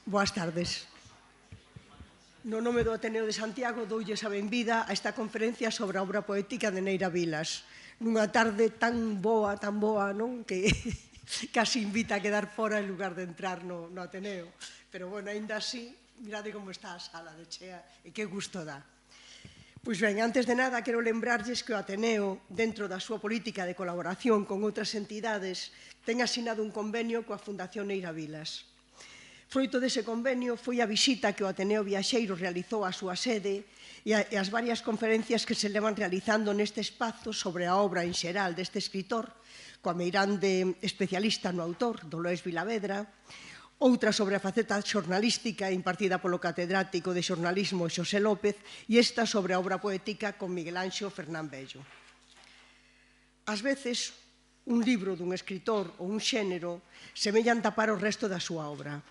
Boas tardes. No nome do Ateneo de Santiago doulles a benvida a esta conferencia sobre a obra poética de Neira Vilas. Nunha tarde tan boa, non? Que casi invita a quedar fora en lugar de entrar no Ateneo. Pero, bueno, aínda así, mirade como está a sala de chea e que gusto dá. Pois ben, antes de nada, quero lembrarlles que o Ateneo, dentro da súa política de colaboración con outras entidades, ten asinado un convenio coa Fundación Neira Vilas. Froito dese convenio foi a visita que o Ateneo Viaxeiro realizou á súa sede e as varias conferencias que se levan realizando neste espazo sobre a obra en xeral deste escritor, coa meirande especialista no autor, Dolores Vilavedra, outra sobre a faceta xornalística impartida polo catedrático de xornalismo Xosé López e esta sobre a obra poética con Miguel Anxo Fernán Bello. Ás veces, un libro dun escritor ou un xénero semellan tapar o resto da súa obra.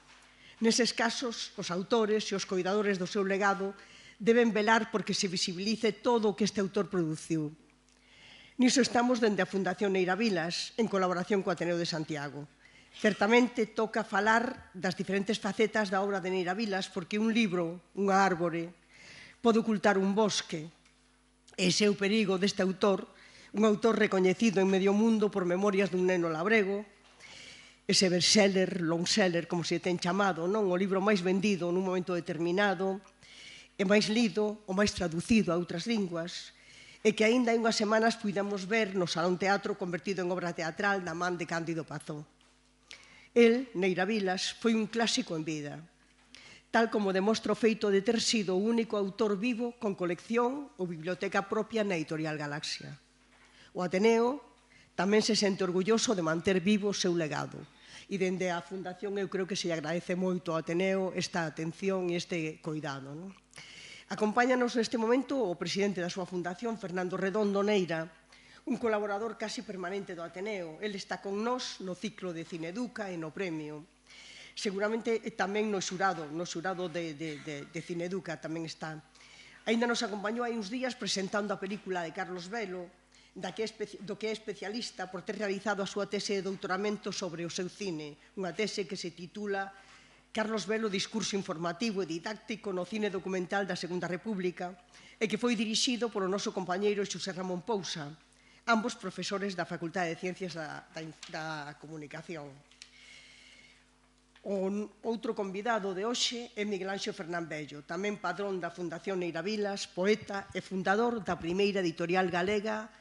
Neses casos, os autores e os coidadores do seu legado deben velar porque se visibilice todo o que este autor produciu. Niso estamos dende a Fundación Neira Vilas, en colaboración co Ateneo de Santiago. Certamente toca falar das diferentes facetas da obra de Neira Vilas porque un libro, unha árbore, pode ocultar un bosque. Ese é o perigo deste autor, un autor recoñecido en medio mundo por Memorias dun neno labrego, ese bestseller, longseller, como se ten chamado, non? O libro máis vendido nun momento determinado, e máis lido, o máis traducido a outras linguas, e que aínda hai unhas semanas puidemos ver no Salón Teatro convertido en obra teatral na man de Cándido Pazó. El, Neira Vilas, foi un clásico en vida, tal como demostra o feito de ter sido o único autor vivo con colección ou biblioteca propia na Editorial Galaxia. O Ateneo tamén se sente orgulloso de manter vivo o seu legado. E dende a Fundación eu creo que se agradece moito ao Ateneo esta atención e este coidado. Acompáñanos neste momento o presidente da súa Fundación, Fernando Redondo Neira, un colaborador casi permanente do Ateneo. El está con nós no ciclo de Cineduca e no premio. Seguramente tamén no xurado de Cineduca tamén está. Aínda nos acompañou hai uns días presentando a película de Carlos Velo, do que é especialista por ter realizado a súa tese de doutoramento sobre o seu cine, unha tese que se titula Carlos Velo, discurso informativo e didáctico no cine documental da Segunda República e que foi dirixido polo noso compañeiro Xosé Ramón Pousa, ambos profesores da Facultade de Ciencias da Comunicación. O outro convidado de hoxe é Miguel Anxo Fernán Bello, tamén padrón da Fundación Neira Vilas, poeta e fundador da primeira editorial galega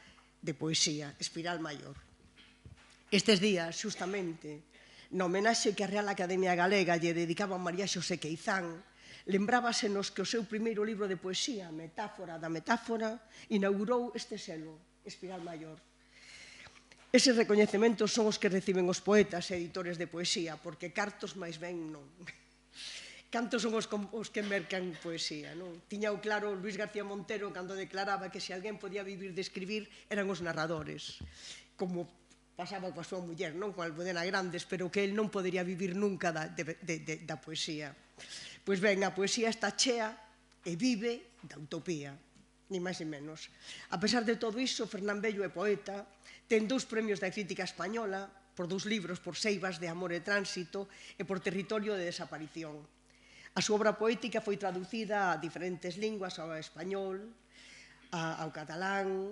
de poesía, Espiral Maior. Estes días, xustamente, na homenaxe que a Real Academia Galega lle dedicaba a María Xosé Queizán, lembrábasenos que o seu primeiro libro de poesía, Metáfora da Metáfora, inaugurou este selo, Espiral Maior. Eses recoñecementos son os que reciben os poetas e editores de poesía, porque cartos máis ben non. Cantos son os que mercan poesía, non? Tiña o claro Luis García Montero cando declaraba que se alguén podía vivir de escribir eran os narradores, como pasaba coa súa muller, non? Con Almudena Grandes, pero que el non podería vivir nunca da poesía. Pois ben, a poesía está chea e vive da utopía, ni máis ni menos. A pesar de todo iso, Fernán Bello é poeta, ten 2 premios da crítica española, por 2 libros, por Seivas de Amor e Tránsito e por Territorio de Desaparición. A súa obra poética foi traducida a diferentes linguas, ao español, ao catalán,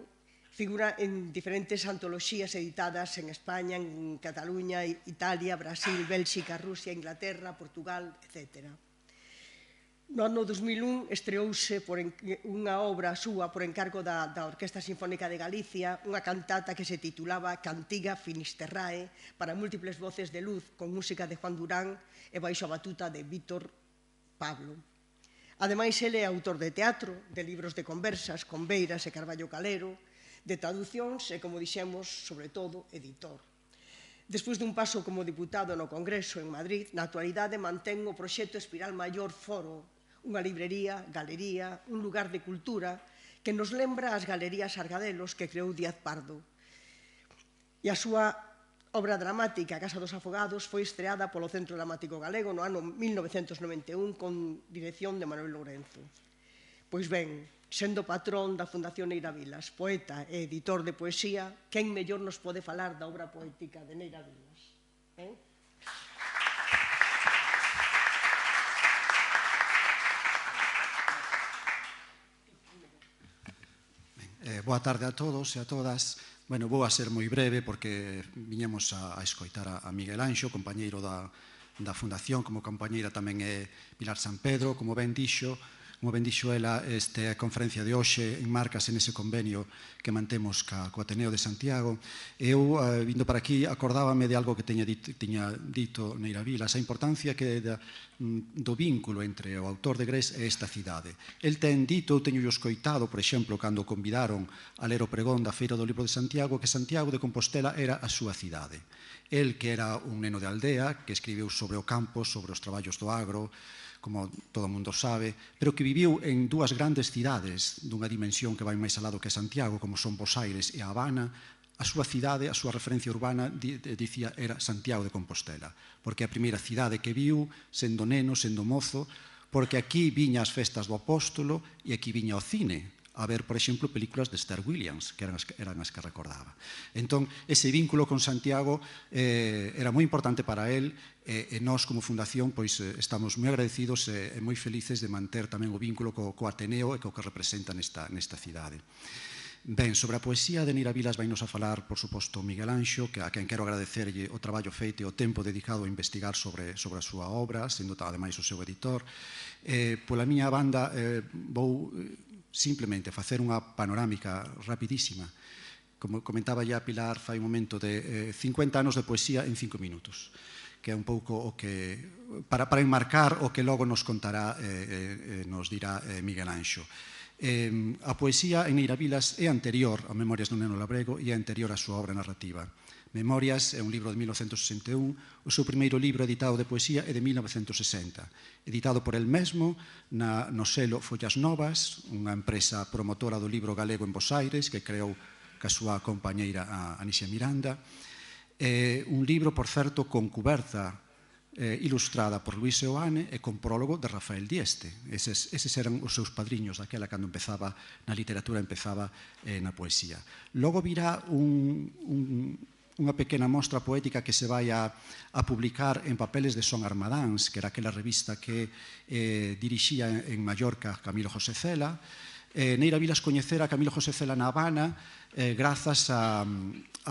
figura en diferentes antoloxías editadas en España, en Cataluña, Italia, Brasil, Bélxica, Rusia, Inglaterra, Portugal, etc. No ano 2001 estreouse unha obra súa por encargo da Orquesta Sinfónica de Galicia, unha cantata que se titulaba Cantiga Finisterrae para múltiples voces de luz, con música de Juan Durán e baixo a batuta de Víctor Pablo. Ademais, ele é autor de teatro, de libros de conversas con Beiras e Carballo Calero, de traducións e, como dixemos, sobre todo, editor. Despois dun paso como diputado no Congreso en Madrid, na actualidade mantén o proxecto Espiral Maior Foro, unha librería, galería, un lugar de cultura que nos lembra as galerías Argadelos que creou Díaz Pardo. E a súa obra dramática, A Casa dos Afogados, foi estreada polo Centro Dramático Galego no ano 1991 con dirección de Manuel Lourenzo. Pois ben, sendo patrón da Fundación Neira Vilas, poeta e editor de poesía, quen mellor nos pode falar da obra poética de Neira Vilas? Boa tarde a todos e a todas. Bueno, vou a ser moi breve porque viñemos a escoitar a Miguel Anxo, compañeiro da Fundación, como compañeira tamén é Pilar San Pedro, como ben dixo ela, a conferencia de hoxe enmárcase nese convenio que mantemos co Ateneo de Santiago. Eu, vindo para aquí, acordábame de algo que tiña dito Neira Vilas, a importancia do vínculo entre o autor de Grés e esta cidade. El ten dito, teño escoitado, por exemplo, cando convidaron a ler o pregón da Feira do Libro de Santiago, que Santiago de Compostela era a súa cidade. El, que era un neno de aldea, que escribiu sobre o campo, sobre os traballos do agro, como todo o mundo sabe, pero que viviu en dúas grandes cidades dunha dimensión que vai máis alá do que Santiago, como son Bos Aires e A Habana. A súa cidade, a súa referencia urbana, dicía, era Santiago de Compostela, porque é a primeira cidade que viu, sendo neno, sendo mozo, porque aquí viña as festas do Apóstolo e aquí viña o cine, a ver, por exemplo, películas de Esther Williams, que eran as que recordaba. Entón, ese vínculo con Santiago era moi importante para él, e nós, como Fundación, pois estamos moi agradecidos e moi felices de manter tamén o vínculo co Ateneo e co que representa nesta cidade. Ben, sobre a poesía de Neira Vilas vainos a falar, por suposto, Miguel Anxo, a quen quero agradecerlle o traballo feito e o tempo dedicado a investigar sobre a súa obra, sendo ademais o seu editor. Pola miña banda, vou simplemente facer unha panorámica rapidísima. Como comentaba ya Pilar fai un momento, de 50 anos de poesía en 5 minutos, que é un pouco o que, para enmarcar o que logo nos contará, nos dirá Miguel Anxo. A poesía en Neira Vilas é anterior a Memorias dun neno labrego e é anterior á súa obra narrativa. Memorias é un libro de 1961, o seu primeiro libro editado de poesía é de 1960, editado por el mesmo no selo Follas Novas, unha empresa promotora do libro galego en Bos Aires, que creou ca súa compañeira Anisia Miranda. Un libro, por certo, con cuberta ilustrada por Luis Seoane e con prólogo de Rafael Dieste. Eses eran os seus padriños daquela cando empezaba na literatura, empezaba na poesía. Logo virá unha pequena mostra poética que se vai a publicar en papeles de Son Armadáns, que era aquela revista que dirixía en Mallorca Camilo José Cela. Neira Vilas coñecera a Camilo José Cela na Habana grazas a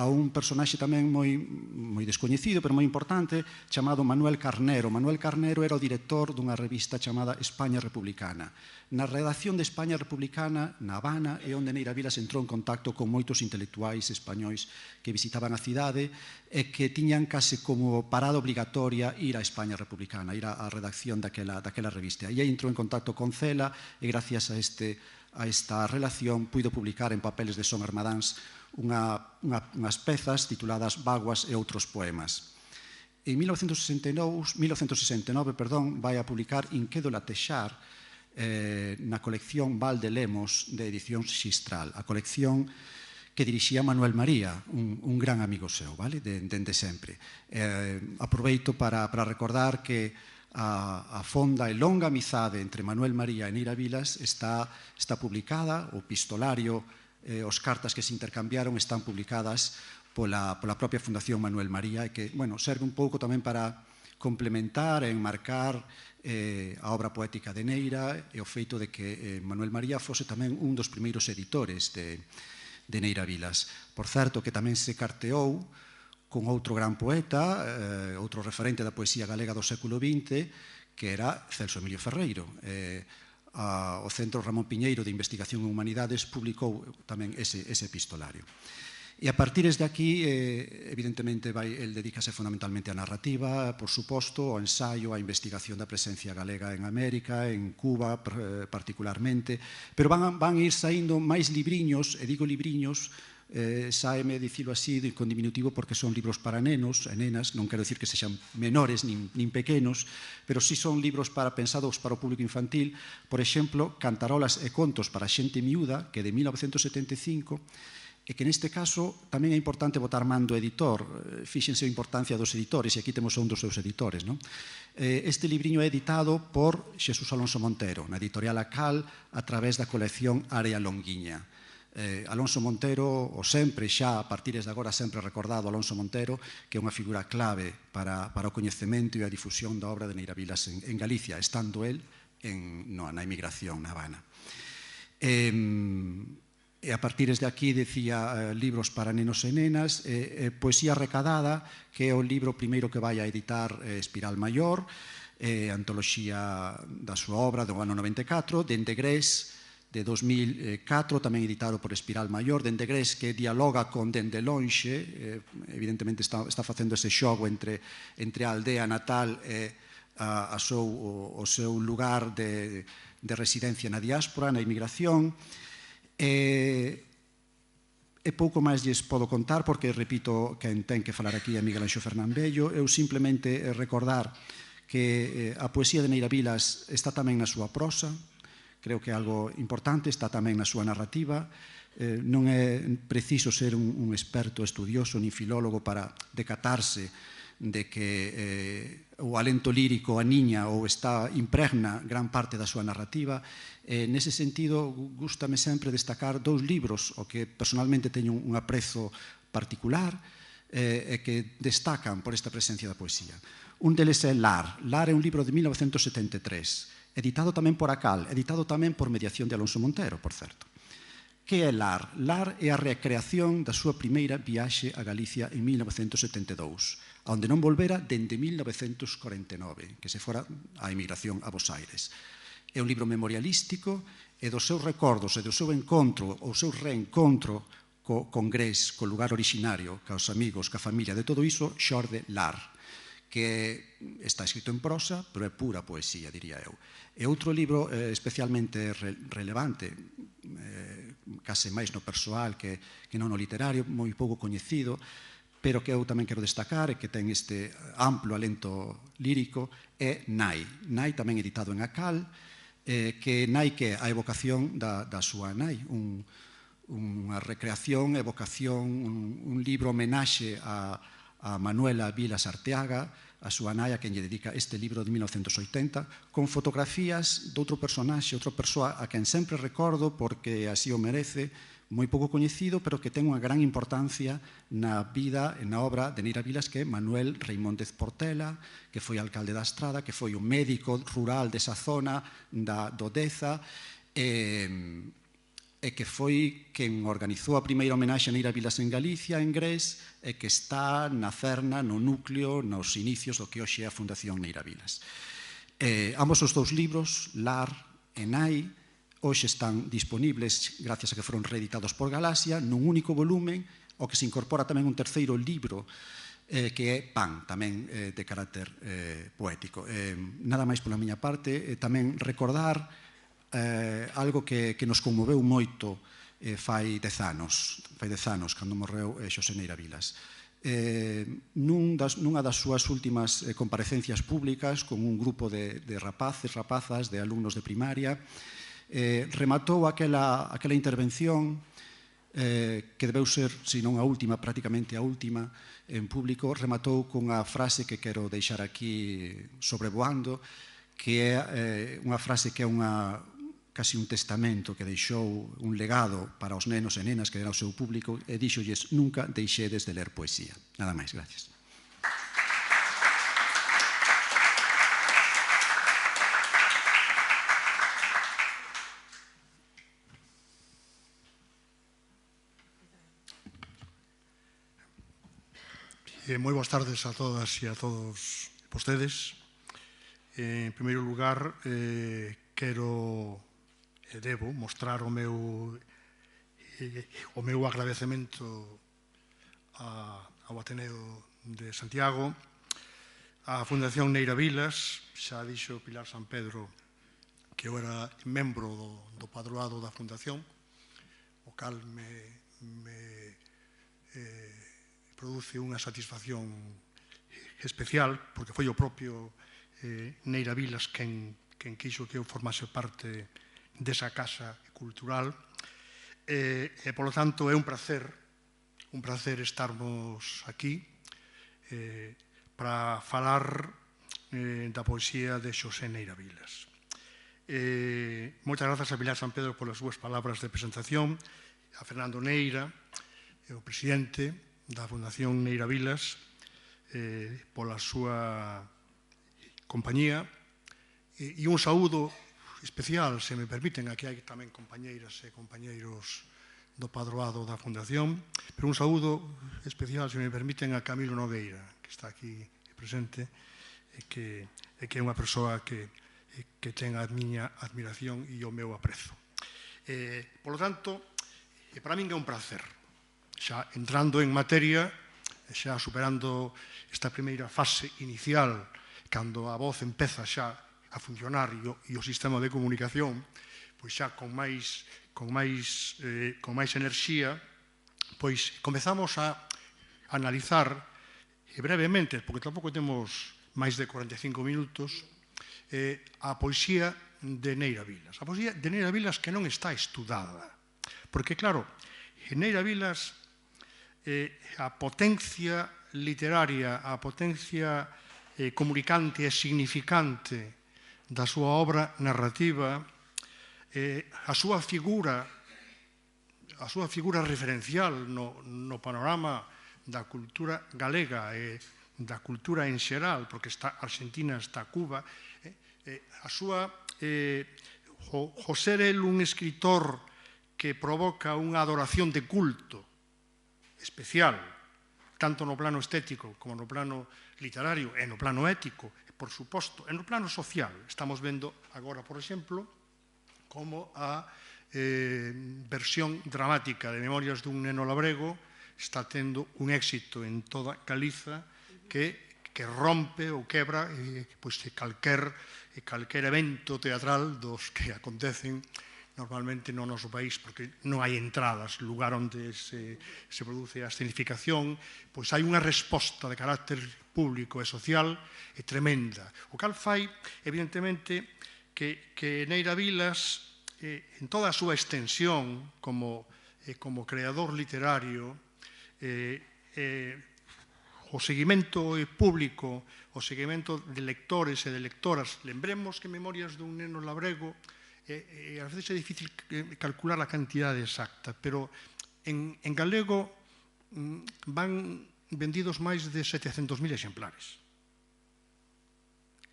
un personaxe tamén moi descoñecido, pero moi importante, chamado Manuel Carnero. Manuel Carnero era o director dunha revista chamada España Republicana. Na redacción de España Republicana, na Habana, é onde Neira Vilas entrou en contacto con moitos intelectuais españois que visitaban a cidade e que tiñan case como parada obligatoria ir a España Republicana, ir á redacción daquela revista. E aí entrou en contacto con Cela e gracias a esta relación puido publicar en papeles de Son Armadáns unhas pezas tituladas Vaguas e outros poemas. En 1969, vai a publicar Inquedo Latexar na colección Val de Lemos de edición Xistral, a colección que dirixía Manuel María, un gran amigo seu, dende sempre. Aproveito para recordar que a fonda e longa amizade entre Manuel María e Neira Vilas está publicada, o epistolario, as cartas que se intercambiaron están publicadas pola propia Fundación Manuel María e que, bueno, serve un pouco tamén para complementar e enmarcar a obra poética de Neira e o feito de que Manuel María fose tamén un dos primeiros editores de Neira Vilas. Por certo, que tamén se carteou con outro gran poeta, outro referente da poesía galega do século XX, que era Celso Emilio Ferreiro. O Centro Ramón Piñeiro de Investigación en Humanidades publicou tamén ese epistolario. E a partir de aquí, evidentemente, el dedícase fundamentalmente á narrativa, por suposto, ao ensaio, á investigación da presencia galega en América, en Cuba particularmente, pero van ir saindo máis libriños, e digo libriños, sáeme dicilo así con diminutivo porque son libros para nenos e nenas, non quero dicir que sexan menores nin pequenos, pero sí son libros pensados para o público infantil. Por exemplo, Cantarolas e contos para xente miúda, que é de 1975, e que neste caso tamén é importante botar man do editor. Fíxense a importancia dos editores, e aquí temos un dos seus editores. Este libriño é editado por Xesús Alonso Montero, na editorial Acal, a través da colección Área Longuiña. Alonso Montero, o sempre, xa a partir de agora sempre recordado Alonso Montero, que é unha figura clave para o coñecemento e a difusión da obra de Neira Vilas en Galicia, estando el na emigración na Habana. E a partir de aquí decía libros para nenos e nenas, Poesía recadada, que é o libro primeiro que vai a editar Espiral Maior, antoloxía da súa obra do ano 94, Dende Grés, de 2004, tamén editado por Espiral Maior, Dende Grés, que dialoga con Dende Lonxe, evidentemente está facendo ese xogo entre a aldea natal e o seu lugar de residencia na diáspora, na inmigración. E pouco máis lles podo contar, porque, repito, quen ten que falar aquí é Miguel Anxo Fernandbello. Eu simplemente recordar que a poesía de Neira Vilas está tamén na súa prosa, creo que é algo importante, está tamén na súa narrativa. Non é preciso ser un experto estudioso ni filólogo para decatarse de que o alento lírico aniña ou está impregna gran parte da súa narrativa. Nese sentido, gústame sempre destacar dous libros o que personalmente teño un aprezo particular e que destacan por esta presencia da poesía. Un deles é Lar. Lar é un libro de 1973, editado tamén por Acal, editado tamén por mediación de Alonso Montero, por certo. Que é Lar? Lar é a recreación da súa primeira viaxe a Galicia en 1972, onde non volvera dende 1949, que se fora a emigración a Bos Aires. É un libro memorialístico e dos seus recordos e do seu encontro ou seu reencontro con Grés, co lugar originario, caos amigos, ca familia, de todo iso xorde Lar, que está escrito en prosa, pero é pura poesía, diría eu. E outro libro especialmente relevante, case máis no persoal que non no literario, moi pouco coñecido, pero que eu tamén quero destacar e que ten este amplo alento lírico, é Nai. Nai tamén editado en Acal, que Nai que é a evocación da súa nai, unha recreación, evocación, un libro homenaxe a Manuela Vilas Arteaga, a súa nai, a quen lle dedica este libro de 1980, con fotografías doutro personaxe, outra persoa a quen sempre recordo porque así o merece, moi pouco coñecido, pero que ten unha gran importancia na vida e na obra de Neira Vilas, que é Manuel Reimóndez Portela, que foi alcalde da Estrada, que foi o médico rural desa zona do Deza, e que foi quen organizou a primeira homenaxe a Neira Vilas en Galicia, en Grés, e que está na cerna, no núcleo, nos inicios do que hoxe é a Fundación Neira Vilas. Ambos os dous libros, Lar e Nai, hoxe están disponibles, gracias a que foron reeditados por Galaxia, nun único volumen, o que se incorpora tamén un terceiro libro, que é Pan, tamén de carácter poético. Nada máis pola miña parte, tamén recordar algo que nos conmoveu moito fai 10 anos, cando morreu Xosé Neira Vilas. Nunha das súas últimas comparecencias públicas con un grupo de rapazas, de alumnos de primaria, rematou aquela intervención que debeu ser, se non a última, prácticamente a última en público, rematou cunha frase que quero deixar aquí sobrevoando, que é unha frase que é casi un testamento que deixou un legado para os nenos e nenas que era o seu público, e díxolles: nunca deixedes de ler poesía. Nada máis, gracias. Moi boas tardes a todas e a todos vostedes. En primeiro lugar, quero e debo mostrar o meu agradecemento ao Ateneo de Santiago, á Fundación Neira Vilas. Xa dixo Pilar San Pedro que eu era membro do padroado da Fundación, o cal me produce unha satisfacción especial, porque foi o propio Neira Vilas quen quixo que eu formase parte desa casa cultural, e, polo tanto, é un placer estarmos aquí para falar da poesía de Xosé Neira Vilas. Moitas grazas a Pilar San Pedro polas súas palabras de presentación, a Fernando Neira, o presidente da Fundación Neira Vilas, pola súa compañía, e un saúdo especial, se me permiten, aquí hai tamén compañeiras e compañeiros do padroado da Fundación, pero un saúdo especial, se me permiten, a Camilo Nogueira, que está aquí presente, e que é unha persoa que ten a miña admiración e o meu aprezo. Por lo tanto, para min é un placer, xa entrando en materia, xa superando esta primeira fase inicial, cando a voz empeza xa a funcionar e o sistema de comunicación, pois xa con máis enerxía, pois comezamos a analizar brevemente, porque tampouco temos máis de 45 minutos, a poesía de Neira Vilas. A poesía de Neira Vilas que non está estudada. Porque, claro, en Neira Vilas a potencia literaria, a potencia comunicante e significante da súa obra narrativa, a súa figura referencial no panorama da cultura galega e da cultura en xeral, porque está Argentina, está Cuba, o ser el un escritor que provoca unha adoración de culto especial, tanto no plano estético como no plano literario e no plano ético, por suposto, e no plano social. Estamos vendo agora, por exemplo, como a versión dramática de Memorias dun neno labrego está tendo un éxito en toda Galiza que rompe ou quebra calquer evento teatral dos que acontecen normalmente no noso país, porque non hai entradas, lugar onde se produce a escenificación, pois hai unha resposta de carácter público e social tremenda. O cal fai, evidentemente, que Neira Vilas, en toda a súa extensión como creador literario, o seguimento público, o seguimento de lectores e de lectoras. Lembremos que Memorias dun neno labrego, a veces é difícil calcular a cantidade exacta, pero en galego van vendidos máis de 700.000 exemplares.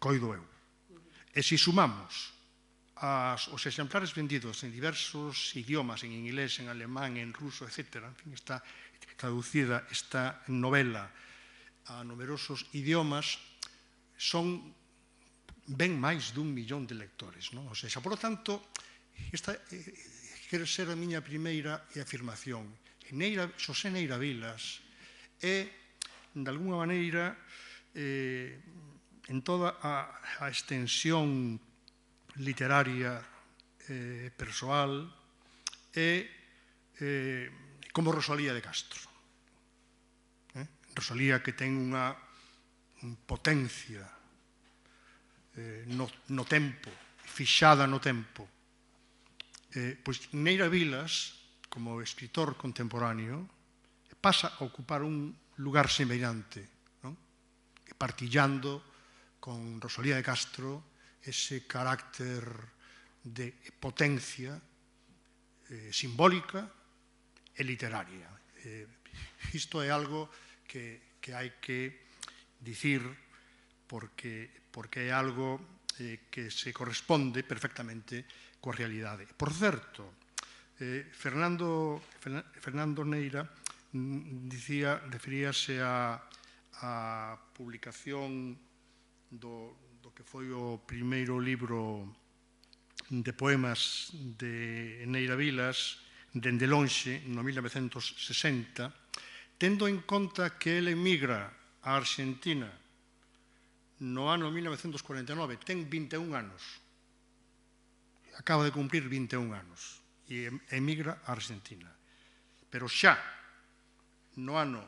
Coido eu. E se sumamos os exemplares vendidos en diversos idiomas, en inglés, en alemán, en ruso, etc., en fin, está traducida esta novela a numerosos idiomas, son ben máis dun millón de lectores. O sea, por lo tanto, esta quere ser a miña primeira afirmación. Xosé Neira Vilas é, de alguna maneira, en toda a extensión literaria persoal, é como Rosalía de Castro. Rosalía que ten unha potencia no tempo, fixada no tempo. Pois Neira Vilas, como escritor contemporáneo, pasa a ocupar un lugar semellante, partillando con Rosalía de Castro ese carácter de potencia simbólica e literaria. Isto é algo que hai que dicir porque é algo que se corresponde perfectamente coa realidade. Por certo, Fernando Neira referíase á publicación do que foi o primeiro libro de poemas de Neira Vilas, Dende lonxe, no 1960, tendo en conta que ele emigra a Argentina no ano 1949, ten 21 anos, acaba de cumprir 21 anos, e emigra a Argentina. Pero xa no ano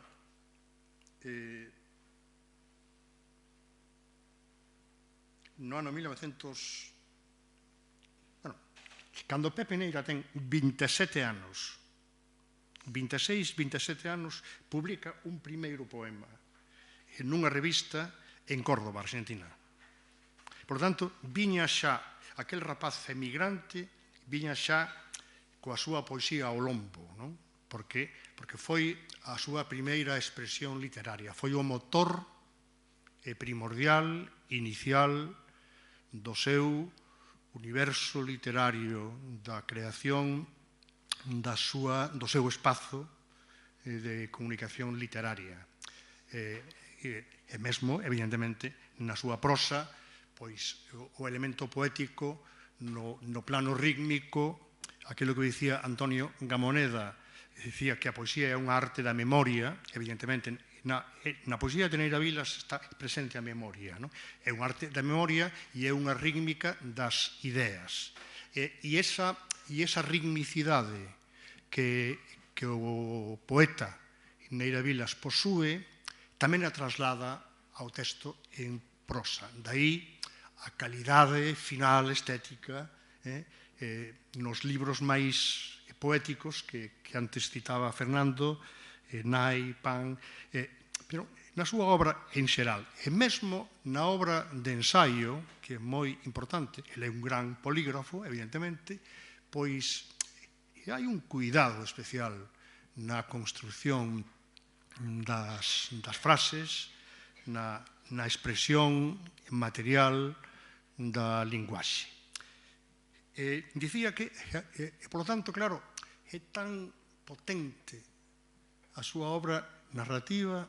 cando Pepe Neira ten 27 anos, 26, 27 anos, publica un primeiro poema nunha revista en Córdoba, Argentina. Por tanto, viña xa aquel rapaz emigrante, viña xa coa súa poesía ao lombo, non? Porque foi a súa primeira expresión literaria, foi o motor primordial, inicial, do seu universo literario, da creación do seu espazo de comunicación literaria. E mesmo, evidentemente, na súa prosa, pois o elemento poético no plano rítmico, aquilo que dicía Antonio Gamoneda, dicía que a poesía é unha arte da memoria, evidentemente, na poesía de Neira Vilas está presente a memoria, non? É unha arte da memoria e é unha rítmica das ideas. E esa ritmicidade que o poeta Neira Vilas posúe tamén a traslada ao texto en prosa. Daí a calidade final estética nos libros máis poéticos que antes citaba Fernando, Nai, Pan, pero na súa obra en xeral, e mesmo na obra de ensaio, que é moi importante, ele é un gran polígrafo, evidentemente, pois hai un cuidado especial na construción das frases, na expresión material da linguaxe. Dicía que, por lo tanto, claro, é tan potente a súa obra narrativa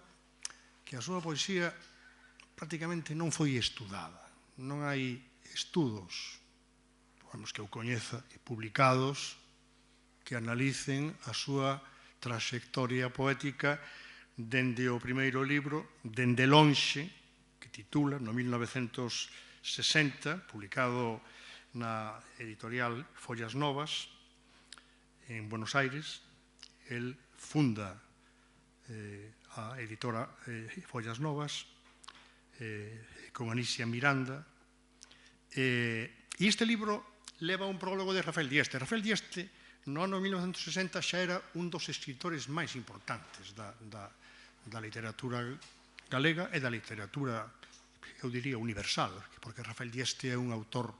que a súa poesía prácticamente non foi estudada. Non hai estudos, que eu coñeza, publicados, que analicen a súa trayectoria poética dende o primeiro libro, dende lonxe, que titula, no 1960, publicado na editorial Follas Novas, en Buenos Aires. El funda a editora Follas Novas con Anísia Miranda, e este libro leva un prólogo de Rafael Dieste. Rafael Dieste no ano 1960 xa era un dos escritores máis importantes da literatura galega e da literatura, eu diría, universal, porque Rafael Dieste é un autor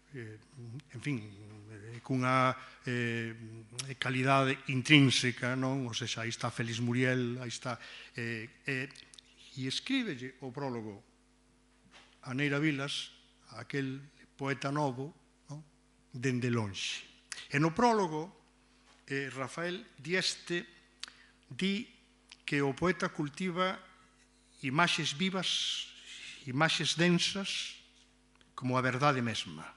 en fin, cunha calidade intrínseca, non? O sea, aí está Félix Muriel, aí está, e escríbelle o prólogo a Neira Vilas, aquel poeta novo, dende lonxe. E no prólogo, Rafael Dieste di que o poeta cultiva imaxes vivas, imaxes densas, como a verdade mesma.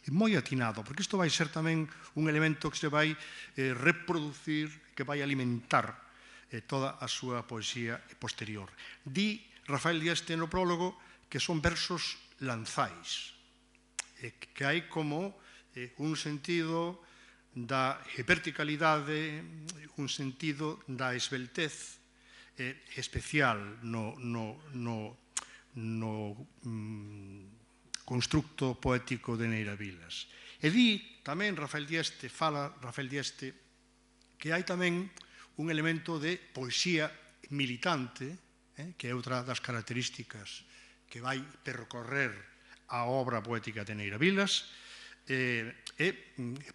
É moi atinado, porque isto vai ser tamén un elemento que se vai reproducir, que vai alimentar toda a súa poesía posterior. Di Rafael Dieste no prólogo que son versos lanzais, que hai como un sentido da verticalidade, un sentido da esbeltez especial no constructo poético de Neira Vilas. E di tamén Rafael Dieste, que hai tamén un elemento de poesía militante, que é outra das características que vai percorrer a obra poética de Neira Vilas, é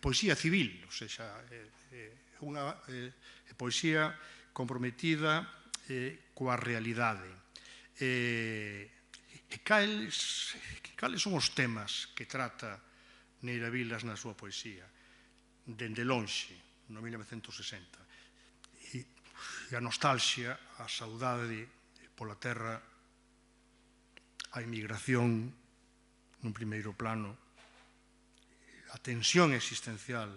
poesía civil, ou seja, unha poesía comprometida coa realidade. E cales son os temas que trata Neira Vilas na súa poesía? Dende lonxe, no 1960. E a nostalgia, a saudade pola terra, a emigración nun primeiro plano, a tensión existencial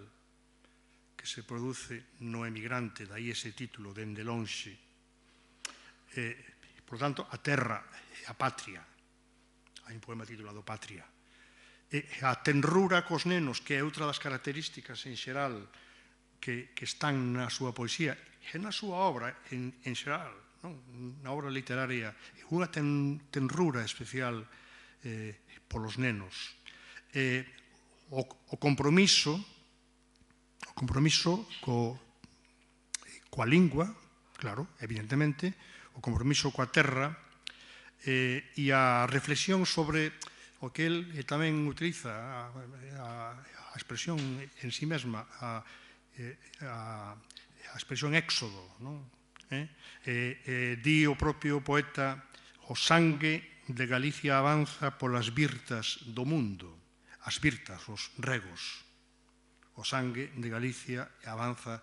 que se produce no emigrante, daí ese título, dende lonxe. Por tanto, a terra e a patria. Hai un poema titulado Patria. E a tenrura cos nenos, que é outra das características en xeral que están na súa poesía e na súa obra en xeral, na obra literaria, unha tenrura especial polos nenos. O compromiso coa lingua, claro, evidentemente, o compromiso coa terra, e a reflexión sobre o que el tamén utiliza, a expresión en sí mesma, a expresión éxodo. Di o propio poeta: o sangue de Galicia avanza polas virtas do mundo, as virtas, os regos. o sangue de Galicia e avanza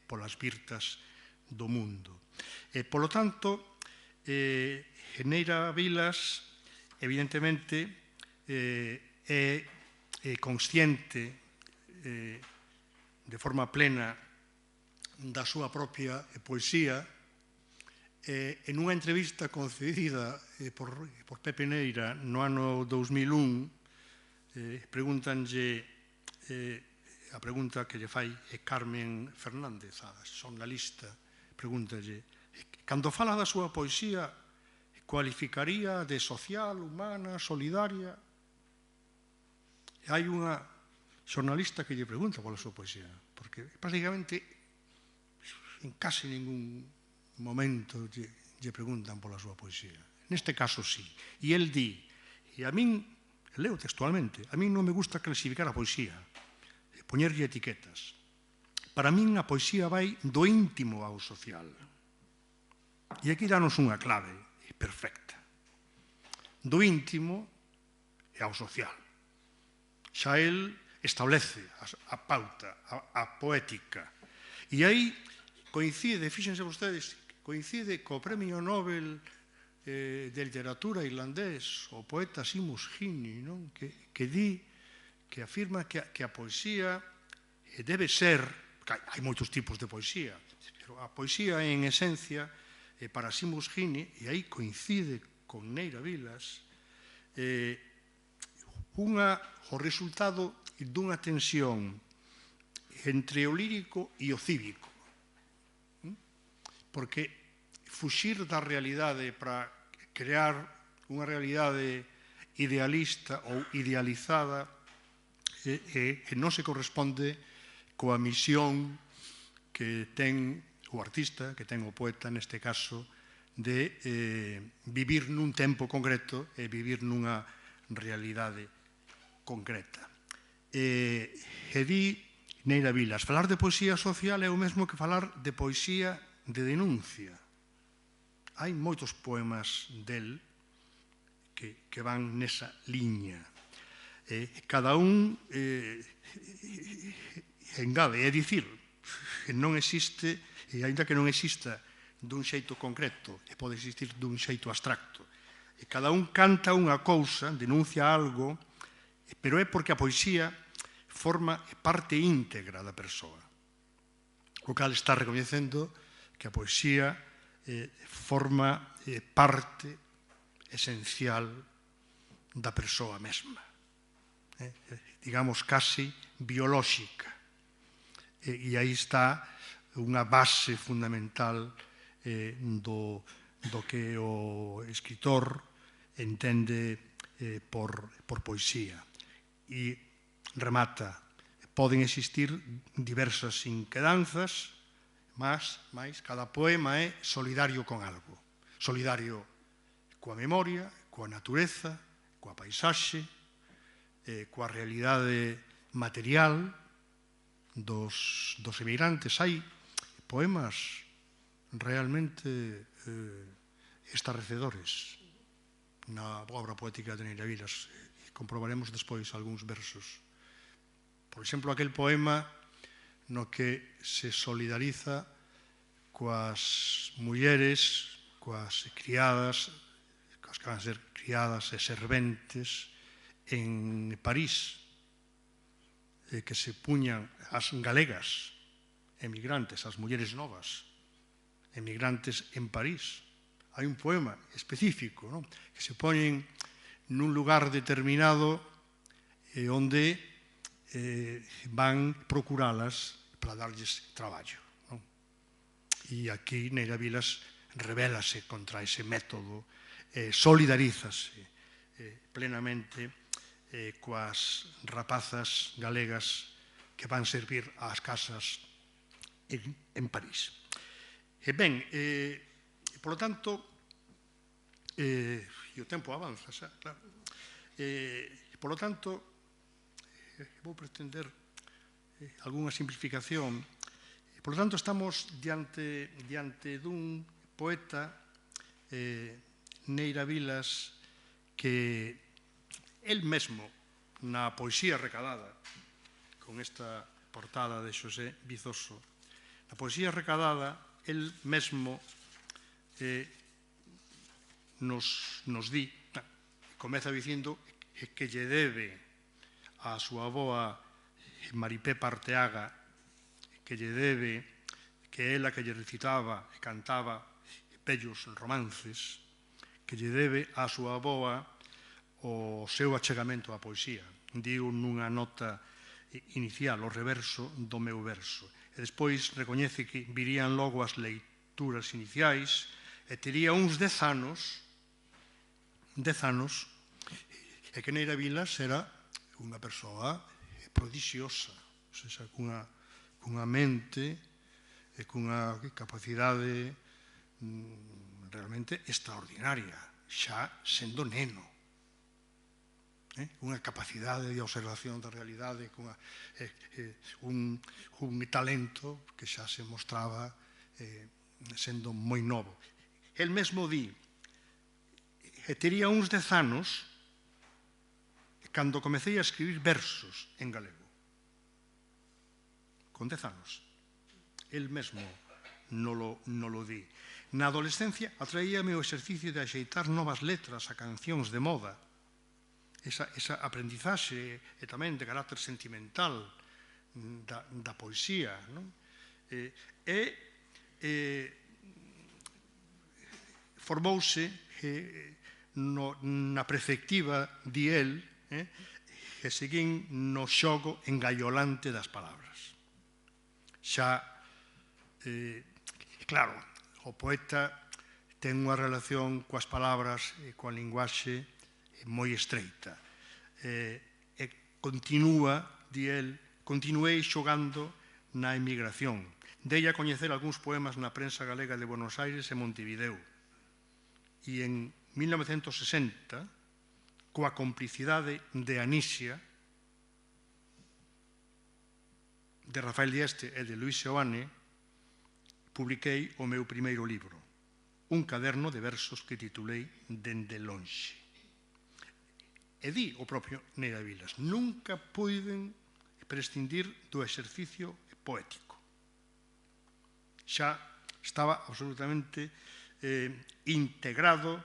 polas virtas do mundo. Polo tanto, Neira Vilas, evidentemente, é consciente de forma plena da súa propia poesía. En unha entrevista concedida por Pepe Neira no ano 2001, pregúntanlle, a pregunta que lle fai Carmen Fernández, a xornalista, pregúntalle, cando fala da súa poesía, cualificaría de social, humana, solidaria? Hai unha xornalista que lle pregunta pola súa poesía, porque prácticamente en case ningún momento lle preguntan pola súa poesía. Neste caso, sí. E el di, e a min, leo textualmente, a min non me gusta clasificar a poesía, poñerlle etiquetas. Para min a poesía vai do íntimo ao social. E aquí danos unha clave perfecta. Do íntimo e ao social. Xa el establece a pauta, a poética. E aí coincide, fíxense vostedes, coincide co Premio Nobel de Literatura irlandés, o poeta Seamus Heaney, que di, que afirma que a poesía debe ser, hai moitos tipos de poesía, pero a poesía en esencia, para Seamus Heaney, e aí coincide con Neira Vilas, o resultado dunha tensión entre o lírico e o cívico. Porque fuxir da realidade para crear unha realidade idealista ou idealizada non se corresponde coa misión que ten o artista, que ten o poeta, neste caso, de vivir nun tempo concreto e vivir nunha realidade concreta. E di Neira Vilas, falar de poesía social é o mesmo que falar de poesía de denuncia. Hai moitos poemas del que van nesa liña. Cada un engade, é dicir, non existe, e ainda que non exista dun xeito concreto, e pode existir dun xeito abstracto. Cada un canta unha cousa, denuncia algo, pero é porque a poesía forma parte íntegra da persoa. O cal está recoñecendo que a poesía forma parte esencial da persoa mesma. Digamos, casi biolóxica. E aí está unha base fundamental do que o escritor entende por poesía. E remata, poden existir diversas inquedanzas, mas cada poema é solidario con algo. Solidario coa memoria, coa natureza, coa paisaxe, coa realidade material dos emigrantes. Hai poemas realmente estarrecedores na obra poética de Neira Vilas. Comprobaremos despois algúns versos. Por exemplo, aquel poema no que se solidariza coas mulleres, coas criadas, coas que van a ser criadas e serventes en París, que se puñan as galegas, emigrantes, as mulleres novas, emigrantes en París. Hai un poema específico, que se poñen nun lugar determinado onde van procuralas para darlles traballo. E aquí Neira Vilas rebélase contra ese método, solidarízase plenamente coas rapazas galegas que van servir ás casas en París. Ben, polo tanto, e o tempo avanza xa, claro. Polo tanto, vou pretender algunha simplificación. Por lo tanto, estamos diante dun poeta, Neira Vilas, que el mesmo, na poesía recadada con esta portada de Xosé Vizoso. Na poesía recadada, el mesmo nos di, comeza dicindo que lle debe a súa avoa Maripé Parteaga, que lle debe que ela que lle recitaba e cantaba bellos romances, que lle debe a súa avoa o seu achegamento á poesía. Digo nunha nota inicial, o reverso do meu verso. E despois recoñece que virían logo as leituras iniciais e tería uns 10 anos, e que Neira Vilas era unha persoa prodigiosa, ou seja, cunha mente e cunha capacidade realmente extraordinaria, xa sendo neno. Unha capacidade de observación da realidade, un talento que xa se mostraba sendo moi novo. El mesmo di que tería uns 10 anos cando comecei a escribir versos en galego. Con 10 anos. El mesmo nolo di. Na adolescencia atraíame o exercicio de axeitar novas letras a cancións de moda, esa aprendizaxe e tamén de carácter sentimental da poesía. Formouse na perspectiva, di el, que seguín no xogo engaiolante das palabras. Xa, claro, o poeta ten unha relación coas palabras e coa linguaxe moi estreita. Continúa, di el, continuei xogando na emigración. Dei a coñecer algúns poemas na prensa galega de Buenos Aires e Montevideo. E en 1960, coa complicidade de Anisia, de Rafael Dieste e de Luis Seoane, publiquei o meu primeiro libro, un caderno de versos que titulei Dende lonxe. E di o propio Neira Vilas, nunca puiden prescindir do exercicio poético. Xa estaba absolutamente integrado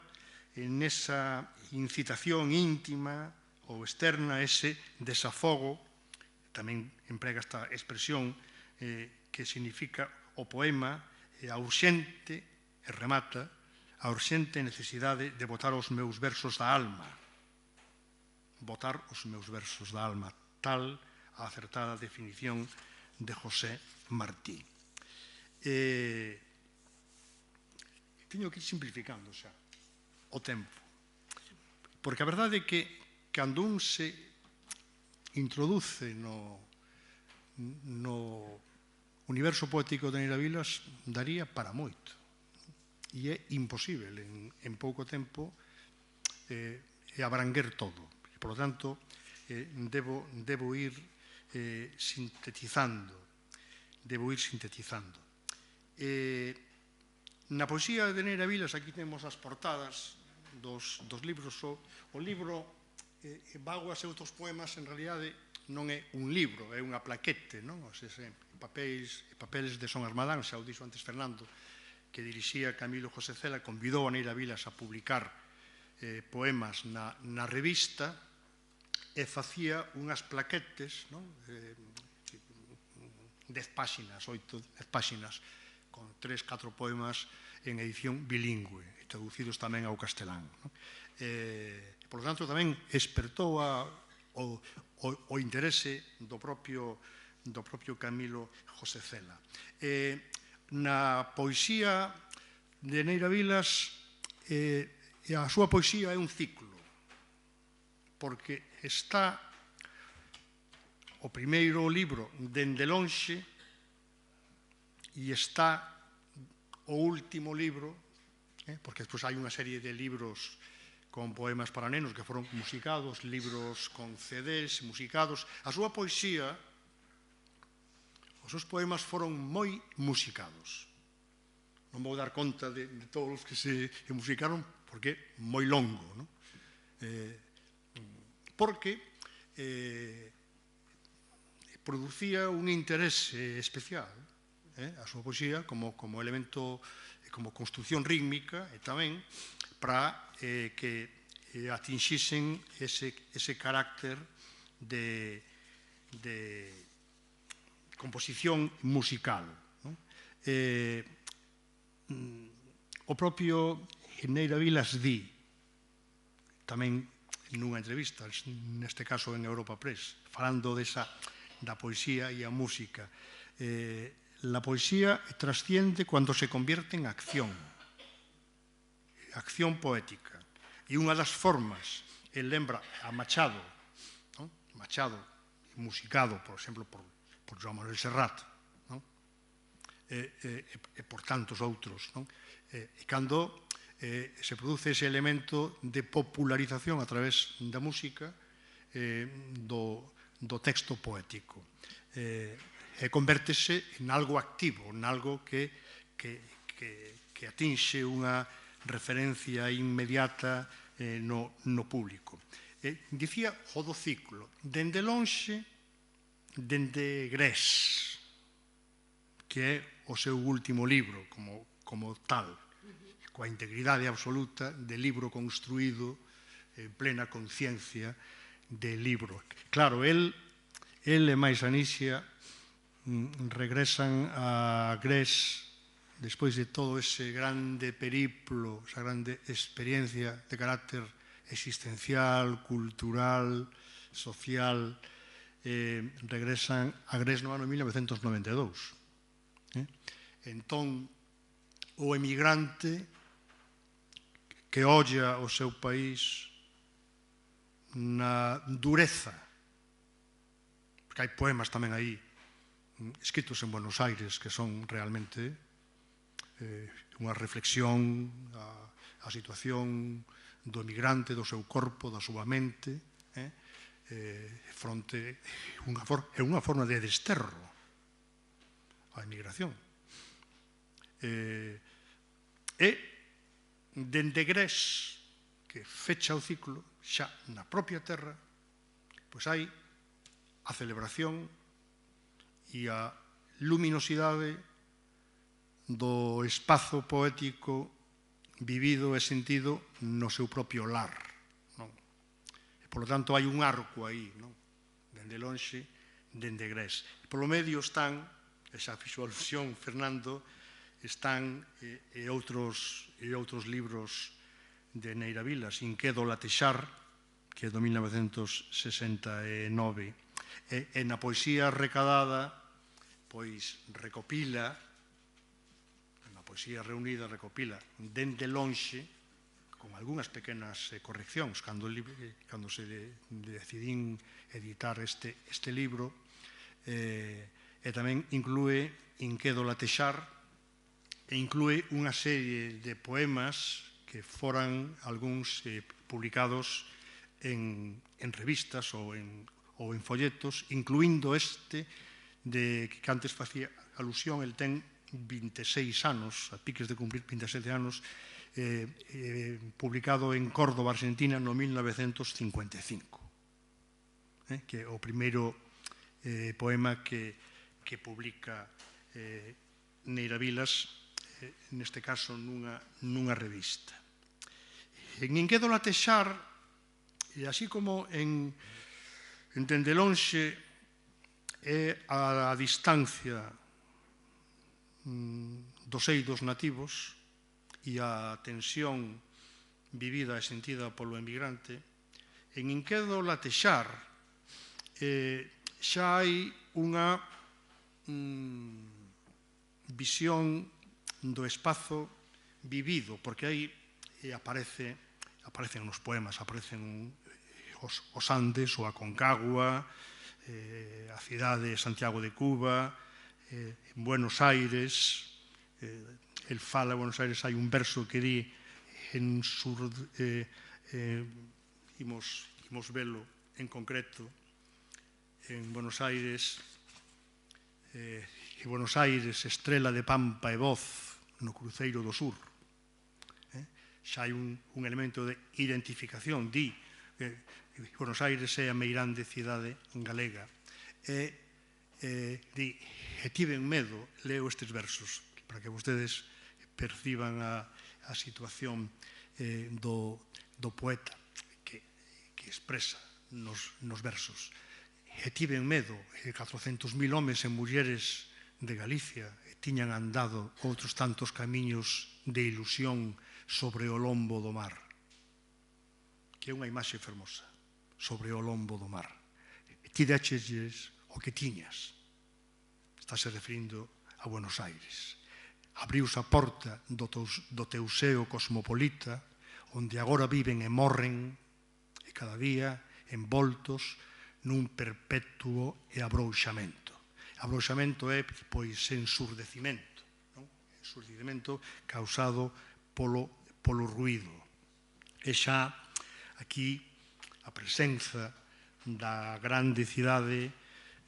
nesa incitación íntima ou externa, ese desafogo, tamén emprega esta expresión que significa o poema, a urxente, e remata, a urxente necesidade de botar os meus versos da alma. Botar os meus versos da alma, tal a acertada definición de José Martí. Teño que ir simplificando xa o tempo, porque a verdade é que cando un se introduce no universo poético de Neira Vilas daría para moito, e é imposible en pouco tempo abranguer todo. Por lo tanto, debo ir sintetizando. Na poesía de Neira Vilas, aquí temos as portadas dos libros. O libro Vago a seus poemas, en realidade, non é un libro, é unha plaquete, non? Papeles de Son Armadán, xa o dixo antes Fernando, que dirixía Camilo José Cela, convidou a Neira Vilas a publicar poemas na revista e facía unhas plaquetes, 10 páxinas, 10 páxinas, con 3-4 poemas en edición bilingüe, traducidos tamén ao castelán. Por lo tanto, tamén espertou o interese do propio Camilo José Cela. Na poesía de Neira Vilas, a súa poesía é un ciclo, porque está o primeiro libro Dende lonxe e está o último libro, porque despois hai unha serie de libros con poemas para nenos que foron musicados, libros con CDs musicados. A súa poesía, os seus poemas foron moi musicados. Non vou dar conta de todos os que se musicaron porque é moi longo, porque producía un interese especial a súa poesía como elemento, como construcción rítmica e tamén para que atinxisen ese carácter de composición musical. O propio Neira Vilas di, tamén nunha entrevista, neste caso en Europa Press, falando da poesía e a música. La poesía trasciende cuando se convierte en acción poética. E unha das formas, el lembra a Machado, Machado musicado, por exemplo, por Joan Manuel Serrat, e por tantos outros. E cando se produce ese elemento de popularización a través da música do texto poético. E convértese en algo activo, en algo que atinxe unha referencia inmediata no público. Dicía o do ciclo, dende lonxe, dende Grés, que é o seu último libro como tal, coa integridade absoluta de libro construído en plena conciencia de libro. Claro, el e máis Anisia regresan a Grés despois de todo ese grande periplo, esa grande experiencia de carácter existencial, cultural, social, regresan a Grés no ano 1992. Entón, o emigrante que olla o seu país na dureza, porque hai poemas tamén aí escritos en Buenos Aires que son realmente unha reflexión a situación do emigrante, do seu corpo, da súa mente, fronte unha forma de desterro á emigración. E dende Grés, que fecha o ciclo, xa na propia terra, pois hai a celebración e a luminosidade do espazo poético vivido e sentido no seu propio lar. Por lo tanto, hai un arco aí, dende lonxe, dende Grés. Polo medio están, esa fixo alusión Fernando, están e outros libros de Neira Vilas, Inquedo latexar, que é do 1969, e na poesía recadada, pois recopila, na poesía reunida recopila dende lonxe, con algunhas pequenas correccións, cando se decidín editar este libro, e tamén inclúe Inquedo latexar, e inclúe unha serie de poemas que foran algúns publicados en revistas ou en folletos, incluindo este de que antes facía alusión. El ten 26 anos, a piques de cumplir 27 anos, publicado en Córdoba, Argentina, no 1955, que é o primeiro poema que publica Neira Vilas, neste caso nunha revista. En Inquedo latexar, e así como en dende lonxe, é a distancia dos eidos nativos e a tensión vivida e sentida polo emigrante. En Inquedo latexar xa hai unha visión do espazo vivido, porque aí aparecen nos poemas, aparecen os Andes, o Aconcagua, a cidade de Santiago de Cuba, en Buenos Aires. El fala de Buenos Aires, hai un verso que di imos velo en concreto en Buenos Aires, estrela de pampa e voz no cruceiro do sur. Xa hai un elemento de identificación, di Buenos Aires é a meirande cidade galega, e di, e tiven medo, leo estes versos, para que vostedes perciban a situación do poeta que expresa nos versos. E tiven medo, 400.000 homes e mulleres de Galicia tiñan andado outros tantos camiños de ilusión sobre o lombo do mar, que é unha imaxe fermosa, sobre o lombo do mar. Ti déchesles o que tiñas. Estáse referindo a Buenos Aires. Abriuse a porta do teu seo cosmopolita, onde agora viven e morren, e cada día envoltos nun perpetuo e abrouxamento. Abrouxamento é, pois, ensurdecimento, ensurdecimento causado polo ruído. E xa aquí a presenza da grande cidade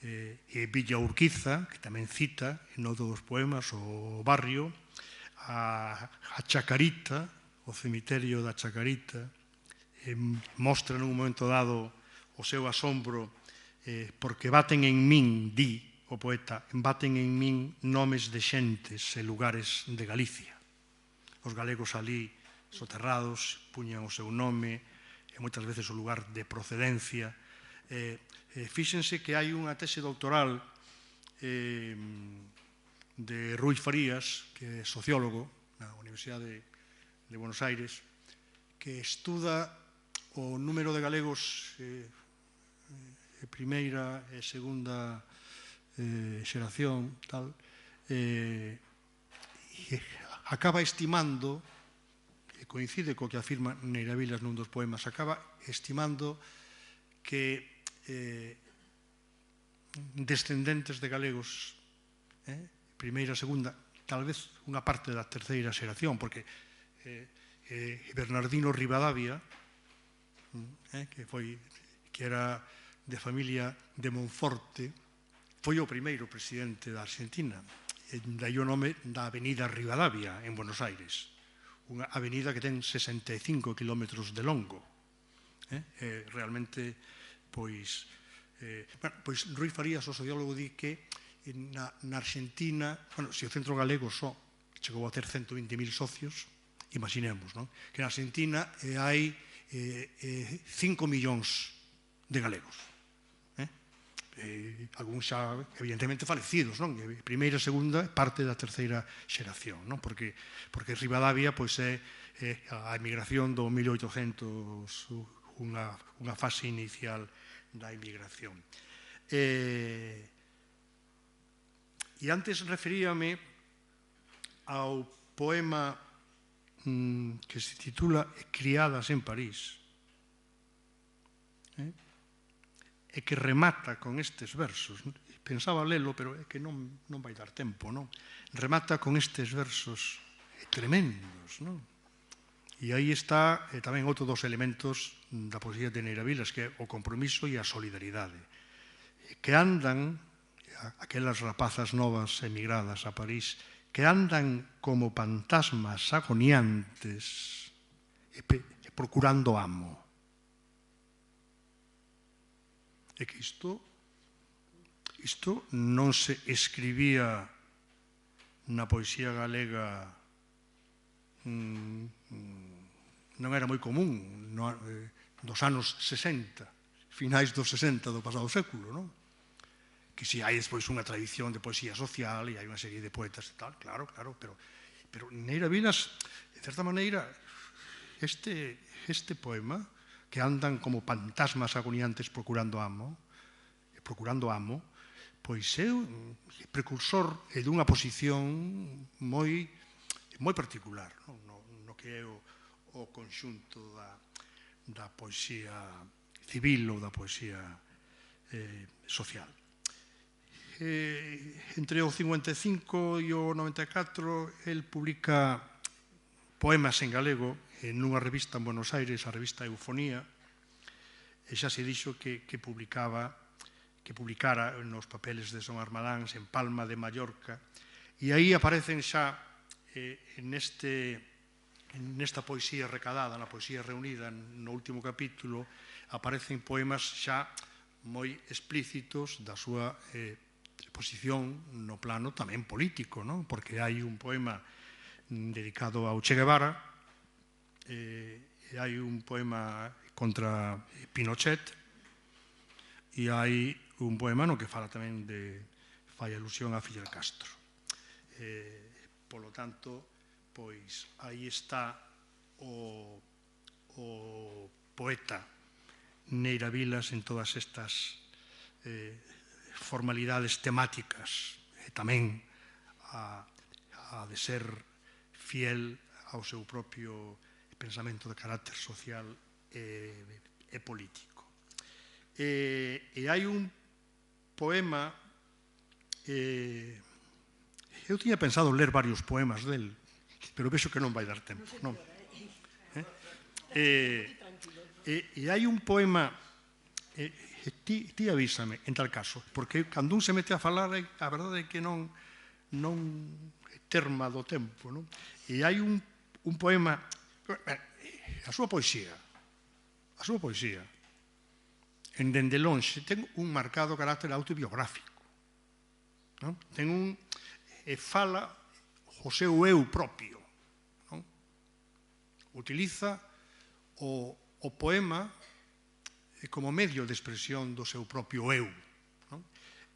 e Villa Urquiza, que tamén cita en outro dos poemas o barrio, a Chacarita, o cemiterio da Chacarita, mostra nun momento dado o seu asombro porque baten en min, di o poeta, baten en min nomes de xentes e lugares de Galicia. Os galegos ali soterrados puñan o seu nome e moitas veces o lugar de procedencia. Fíxense que hai unha tese doutoral de Rui Farías, que é sociólogo na Universidade de Buenos Aires, que estuda o número de galegos primeira e segunda xeración, tal, e acaba estimando, e coincide co que afirma Neira Vilas nun dos poemas, acaba estimando que descendentes de galegos, primeira, segunda, tal vez unha parte da terceira xeración, porque Bernardino Rivadavia, que era de familia de Monforte, foi o primeiro presidente da Argentina, e dai o nome da Avenida Rivadavia en Buenos Aires, unha avenida que ten 65 kilómetros de longo. Realmente, pois Rui Farías, o sociólogo, di que na Argentina, se o Centro Galego só chegou a ter 120.000 socios, imaginemos, que na Argentina hai 5 millóns de galegos. Algúns xa evidentemente falecidos, non? Primeira, segunda, parte da terceira xeración, non? Porque Rivadavia pois é a emigración do 1800, unha fase inicial da emigración. E antes referíame ao poema que se titula Criadas en París, e que remata con estes versos. Pensaba lelo, pero é que non vai dar tempo, non? Remata con estes versos tremendos, non? E aí está tamén outro dos elementos da poesía de Neira Vilas, que é o compromiso e a solidaridade. Que andan, aquelas rapazas novas emigradas a París, que andan como fantasmas agoniantes procurando amo. É que isto non se escribía na poesía galega, non era moi común dos anos 60, finais dos 60 do pasado século, non? Que si hai despois unha tradición de poesía social e hai unha serie de poetas e tal, claro, pero Neira Vilas, de certa maneira, este poema, que andan como fantasmas agoniantes procurando amo, pois é un precursor dunha posición moi particular, no que é o conxunto da poesía civil ou da poesía social. Entre o 55 e o 94, el publica poemas en galego nunha revista en Buenos Aires, a revista Eufonía, e xa se dixo que publicara nos papeles de Son Armadáns en Palma de Mallorca, e aí aparecen xa nesta poesía recadada, na poesía reunida no último capítulo, aparecen poemas xa moi explícitos da súa posición no plano tamén político, non? Porque hai un poema dedicado ao Che Guevara, e hai un poema contra Pinochet, e hai un poema no que fala tamén fai alusión a Fidel Castro. Polo tanto, pois, aí está o poeta Neira Vilas en todas estas formalidades temáticas, e tamén a de ser fiel ao seu propio pensamento de carácter social e político. E hai un poema, eu tiña pensado ler varios poemas del, pero vexo que non vai dar tempo, non? E hai un poema, ti avísame en tal caso, porque cando un se mete a falar, a verdade é que non terma do tempo, non? E hai un poema, a súa poesía, en Dende lonxe, ten un marcado carácter autobiográfico, non? E fala o seu eu propio, non? Utiliza o poema como medio de expresión do seu propio eu, non?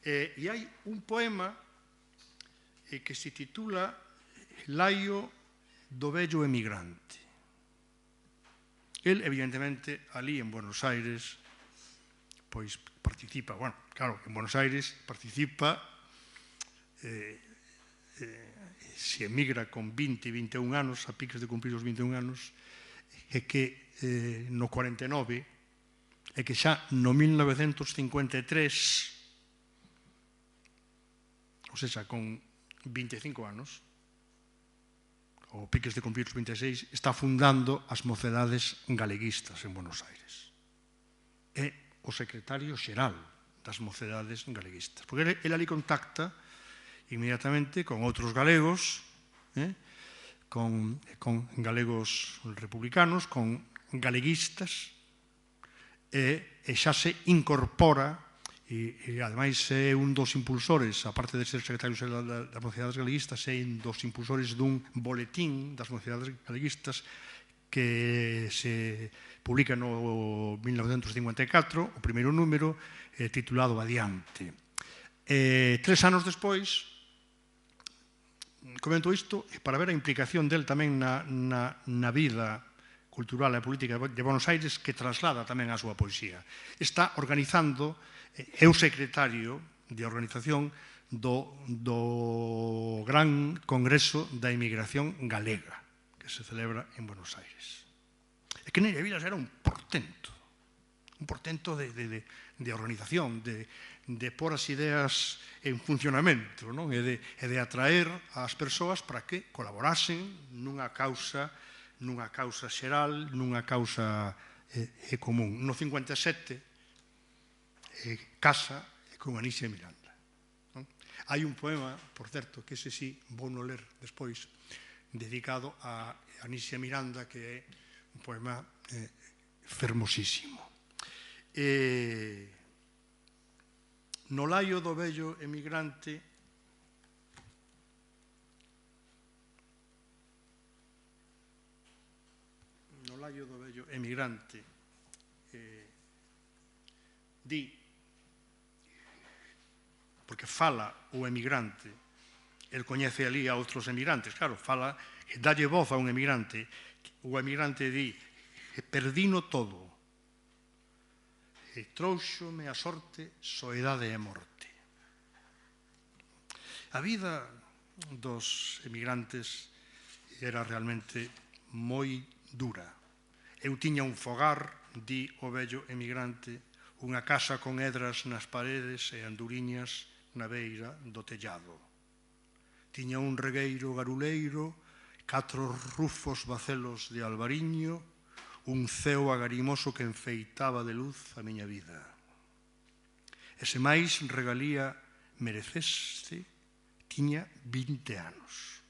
E hai un poema que se titula Laio do vello emigrante. El, evidentemente, ali en Buenos Aires, pois participa, bueno, claro, en Buenos Aires participa, se emigra con 20 e 21 anos, a piques de cumprir os 21 anos, e que no 49, e que xa no 1953, ou seja, con 25 anos, ou piques de cumprir os 26, está fundando as Mocedades Galeguistas en Buenos Aires. É o secretario xeral das Mocedades Galeguistas. Porque ele ali contacta inmediatamente con outros galegos, con galegos republicanos, con galeguistas, e xa se incorpora, e ademais é un dos impulsores, aparte de ser secretario xeral das Mocedades Galeguistas, é un dos impulsores dun boletín das Mocedades Galeguistas que se publica no 1954, o primeiro número, titulado Adiante. 3 anos despois, comento isto para ver a implicación del tamén na vida cultural e política de Buenos Aires, que traslada tamén a súa poesía. Está organizando, é o secretario de organización do Gran Congreso da Emigración Galega, que se celebra en Buenos Aires. É que Neira Vilas era un portento de organización, de pôr as ideas en funcionamento, non? E de atraer as persoas para que colaborasen nunha causa xeral, nunha causa común. No 57 casa con Anicia Miranda. Hai un poema, por certo, que ese sí vou no ler despois, dedicado a Anicia Miranda, que é un poema fermosísimo. No laio do vello emigrante, di, porque fala o emigrante, el coñece ali a outros emigrantes, claro, fala, dalle voz a un emigrante, o emigrante di, perdino todo, e trouxome a sorte, soedade e morte. A vida dos emigrantes era realmente moi dura. Eu tiña un fogar, di o vello emigrante, unha casa con hedras nas paredes e anduriñas na beira do tellado. Tiña un regueiro garuleiro, 4 rufos bacelos de albariño, un ceo agarimoso que enfeitaba de luz a miña vida. E se máis regalía mereceste, tiña 20 anos.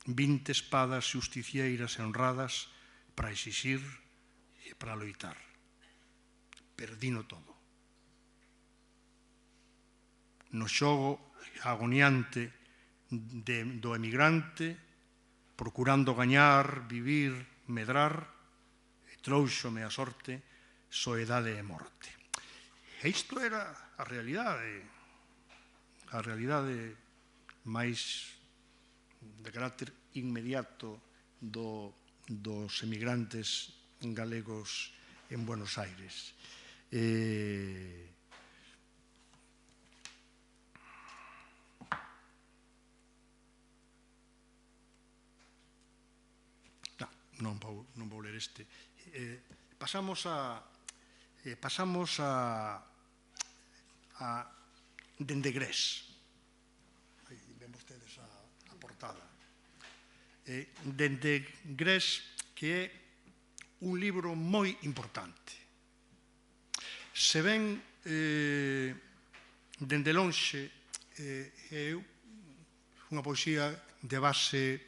20 espadas justicieras e honradas para exixir e para loitar. Perdino todo. no xogo agoniante do emigrante, procurando gañar, vivir, medrar, e trouxome a sorte, soedade e morte. E isto era a realidade máis de carácter inmediato dos emigrantes galegos en Buenos Aires. Non vou ler este. Pasamos a Dende Grés. Ven vostedes a portada. Dende Grés, que é un libro moi importante. Se ven dende lonxe, é unha poesía de base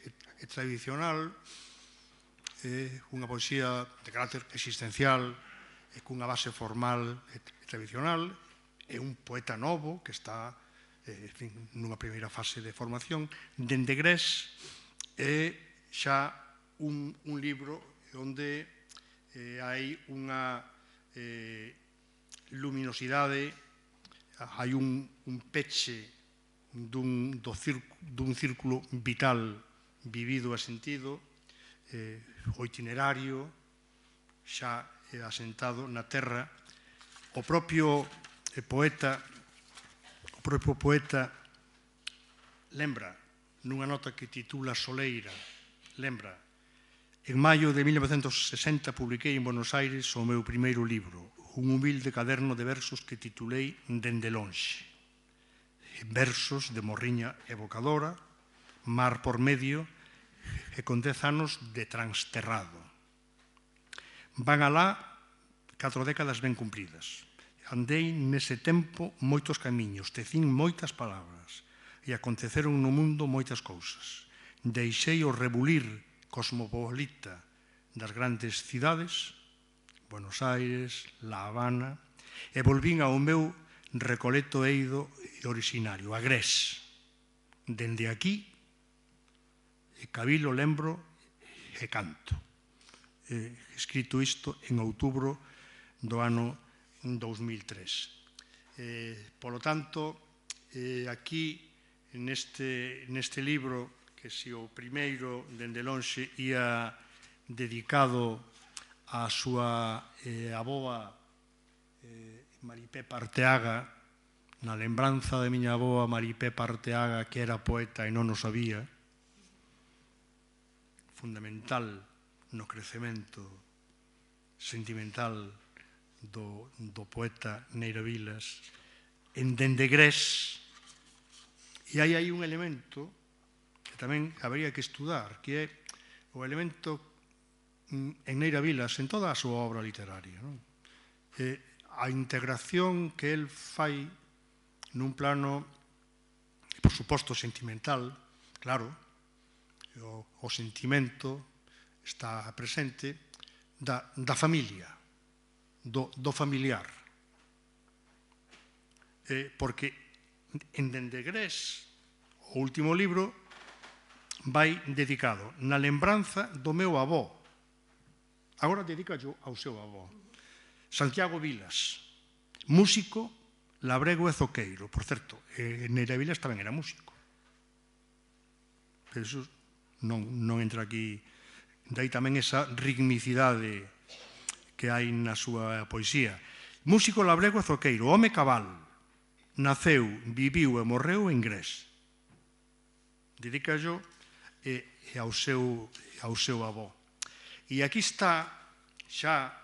tradicional, unha poesía de carácter existencial, cunha base formal e tradicional, é un poeta novo que está nunha primeira fase de formación. Dende Grés é xa un libro onde hai unha luminosidade, hai un peche dun círculo vital vivido e sentido, o itinerario xa asentado na terra. O propio poeta lembra, nunha nota que titula Soleira, lembra: en maio de 1960 publiquei en Buenos Aires o meu primeiro libro, un humilde caderno de versos que titulei Dende lonxe. Versos de morriña evocadora, mar por medio, e con 10 anos de transterrado. Van alá 4 décadas ben cumpridas. Andei nese tempo moitos camiños, tecín moitas palabras, e aconteceron no mundo moitas cousas. Deixei o rebulir cosmopolita das grandes cidades, Buenos Aires, La Habana, e volvín ao meu recoleto eido e originario, a Grés. Dende aquí, cabilo, lembro e canto. Escrito isto en outubro do ano 2003. Polo tanto, aquí, neste libro, que se o primeiro, Dende lonxe, ia dedicado á súa avoa Maripé Parteaga, na lembranza de miña avoa Maripé Parteaga, que era poeta e non o sabía, fundamental no crecemento sentimental do poeta Neira Vilas. En Dende Grés, e hai aí un elemento que tamén habría que estudar, que é o elemento en Neira Vilas, en toda a súa obra literaria, a integración que el fai nun plano, por suposto, sentimental, claro, o sentimento está presente da familia, do familiar. Porque en Dende Grés, o último libro, vai dedicado na lembranza do meu avó. Agora dedica ao seu avó. Santiago Vilas, músico, labrego e zoqueiro. Por certo, Neira Vilas tamén era músico. Pero iso non entra aquí. Daí tamén esa ritmicidade que hai na súa poesía. Músico, labrego e zoqueiro, home cabal, naceu, viviu e morreu en Grés. Dedica yo ao seu avó. E aquí está xa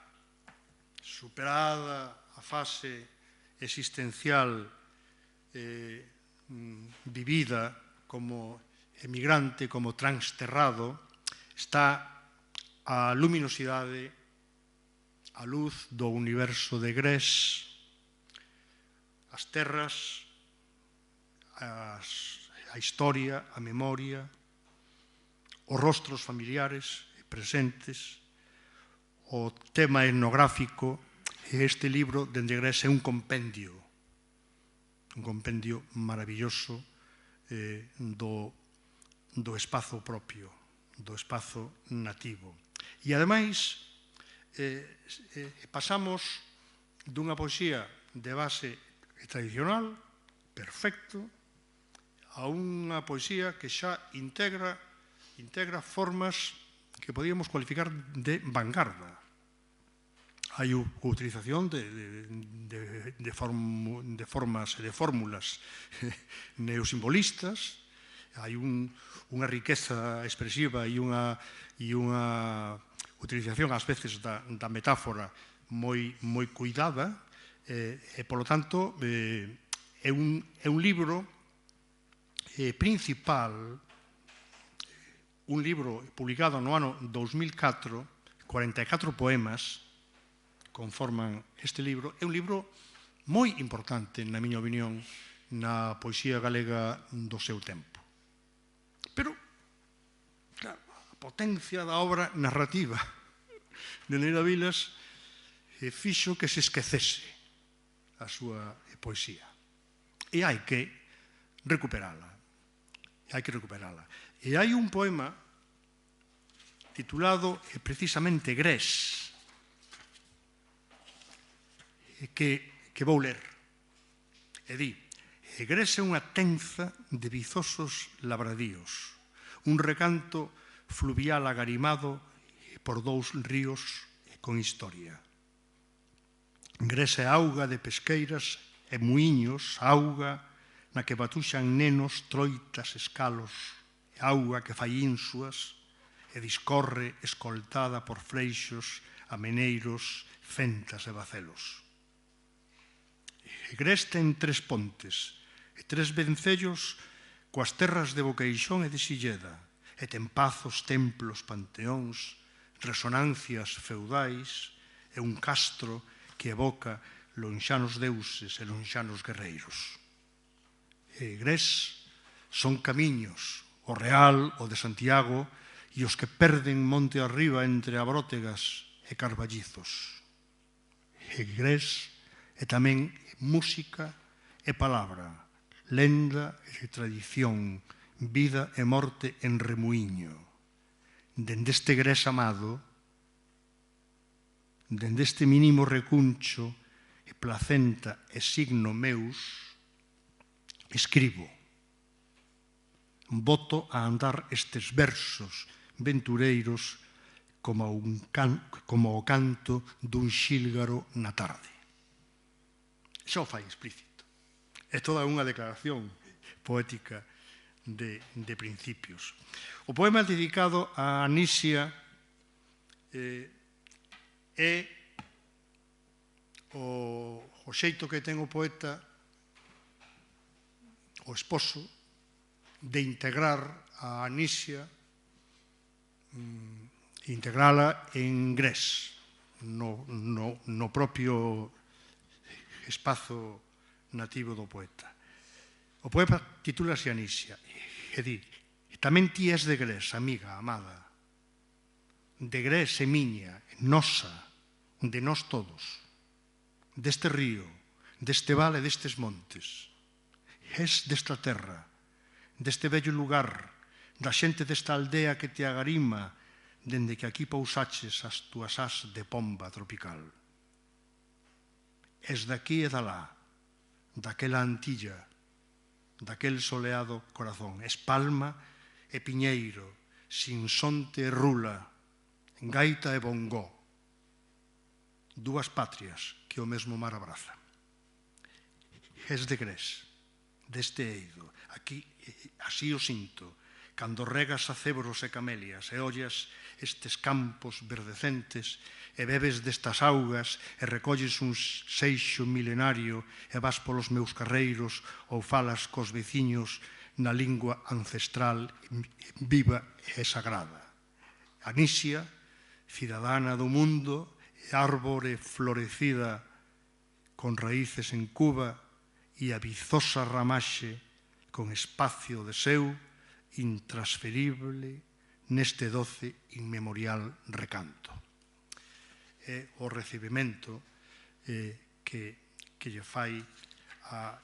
superada a fase existencial vivida como emigrante, como transterrado, está a luminosidade, a luz do universo de Grés, as terras, a historia, a memoria, os rostros familiares e presentes, o tema etnográfico. E este libro, Dende Grés, é un compendio un compendio maravilloso do espazo propio, do espazo nativo. E, ademais, pasamos dunha poesía de base tradicional, perfecto, a unha poesía que xa integra formas que podíamos cualificar de vanguarda. Hai a utilización de formas e de fórmulas neosimbolistas, hai unha riqueza expresiva e unha utilización ás veces da metáfora moi cuidada, e, polo tanto, é un libro principal, un libro publicado no ano 2004, 44 poemas conforman este libro. É un libro moi importante, na miña opinión, na poesía galega do seu tempo. Pero, claro, a potencia da obra narrativa de Neira Vilas fixo que se esquecese a súa poesía. E hai que recuperala. E hai un poema titulado precisamente Grés, que vou ler. E di: Grés é unha tenza de vizosos labradíos, un recanto fluvial agarimado por dous ríos con historia. Grés é auga de pesqueiras e muiños, auga na que batuxan nenos, troitas, escalos, auga que fai ínsuas e discorre escoltada por freixos, ameneiros, fentas e bacelos. Grés ten 3 pontes e 3 vencellos coas terras de Boqueixón e de Silleda, e ten pazos, templos, panteóns, resonancias feudais e un castro que evoca lonxanos deuses e lonxanos guerreiros. Grés son camiños, o Real, o de Santiago, e os que perden monte arriba entre abrótegas e carballizos. Grés é tamén música e palabra, lenda e tradición, vida e morte en remuíño. Dende este Grés amado, dende este mínimo recuncho e placenta e signo meus, escribo. Boto a andar estes versos ventureiros como o canto dun xílgaro na tarde. Xa o fai explícito. É toda unha declaración poética de principios. O poema dedicado a Anisia é o xeito que ten o poeta, o esposo, de integrar a Anisia, integrala en Grés, no propio espazo nativo do poeta. O poema titúlase Anisia, e di: tamén ti és de Grés, amiga, amada. De Grés é miña, nosa, de nós todos, deste río, deste vale, destes montes. És desta terra, deste vello lugar, da xente desta aldea que te agarima, dende que aquí pousaches as túas ás de pomba tropical. És daqui e dalá, daquela antilla, daquel soleado corazón. És palma e piñeiro, sinsonte e rula, gaita e bongó, dúas patrias que o mesmo mar abraza. És de Grés, deste eido, aquí, así o sinto, cando regas acebros e camelias e ollas estes campos verdecentes e bebes destas augas e recolles un seixo milenario e vas polos meus carreiros ou falas cos veciños na lingua ancestral viva e sagrada. Anisia, cidadana do mundo, árbore florecida con raíces en Cuba e a vizosa ramaxe con espacio de seu intransferible neste doce inmemorial recanto. É o recibimento que lle fai a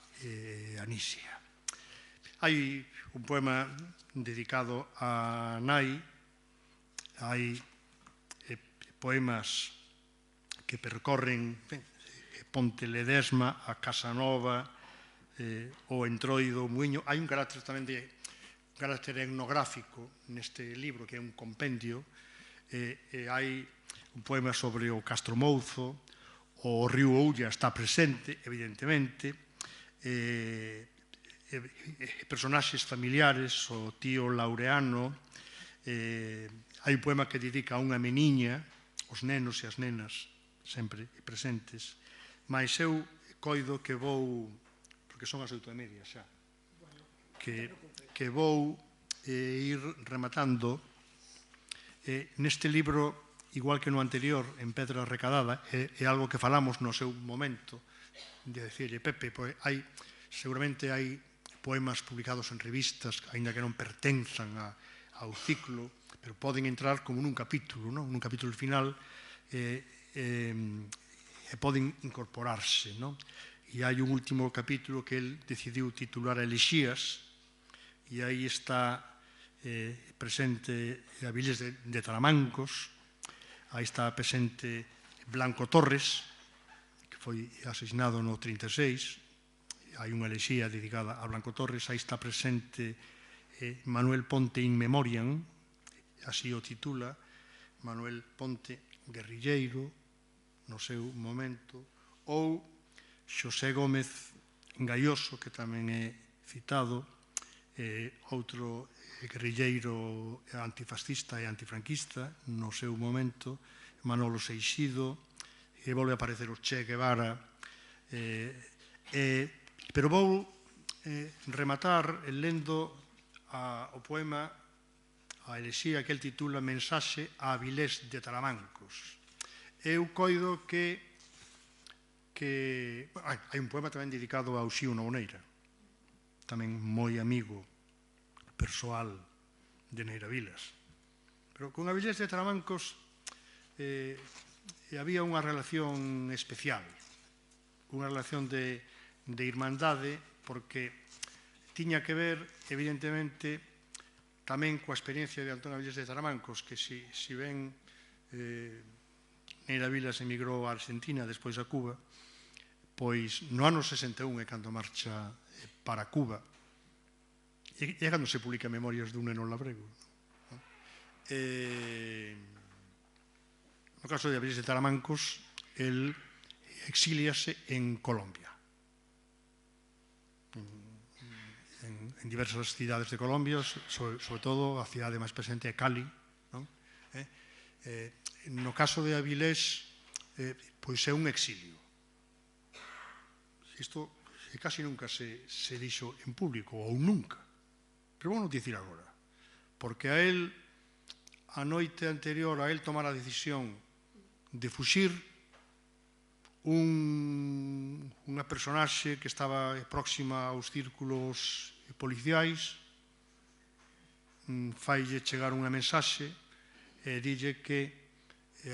Anisia. Hai un poema dedicado a nai, hai poemas que percorren Ponte Ledesma, a Casa Nova, o Entroido, o Muiño. Hai un carácter tamén de carácter etnográfico neste libro, que é un compendio. Hai un poema sobre o Castromouzo, o río Oulla está presente, evidentemente, personaxes familiares, o tío Laureano. Hai un poema que dedica a unha meniña, os nenos e as nenas sempre presentes, mas eu coido que vou, porque son as 8:30 xa, que vou ir rematando. Neste libro, igual que no anterior, en Pedra Recadada, é algo que falamos no seu momento, de decirle, Pepe, seguramente hai poemas publicados en revistas, aínda que non pertenzan ao ciclo, pero poden entrar como nun capítulo, nun capítulo final, e poden incorporarse. E hai un último capítulo que el decidiu titular Elexías, e aí está presente Avilés de Taramancos, aí está presente Blanco Torres, que foi asesinado no 36, hai unha elexía dedicada a Blanco Torres, aí está presente Manuel Ponte in memoriam, así o titula, Manuel Ponte guerrilleiro, no seu momento, ou Xosé Gómez Gaioso, que tamén é citado, outro guerrilleiro antifascista e antifranquista no seu momento, Manolo Seixido, e volve a aparecer o Che Guevara. Pero vou rematar lendo o poema, a elexía que el titula Mensaxe a Avilés de Taramancos. Eu coido que hai un poema tamén dedicado a Uxío Nouneira, tamén moi amigo persoal de Neira Vilas. Pero con Avilés de Taramancos había unha relación especial, unha relación de irmandade, porque tiña que ver, evidentemente, tamén coa experiencia de Antón Avilés de Taramancos, que si ben Neira Vilas emigrou a Argentina, despois a Cuba, pois no ano 61 é cando marcha para Cuba, e é cando se publica Memorias dun neno labrego. No caso de Avilés de Taramancos, el exíliase en Colombia, en diversas cidades de Colombia, sobre todo a cidade máis presente é Cali. No caso de Avilés, pois é un exilio. Isto casi nunca se dixo en público, ou nunca. Pero vou non dicir agora, porque a él, a noite anterior a él tomar a decisión de fuxir, unha personaxe que estaba próxima aos círculos policiais faille chegar unha mensaxe e dille que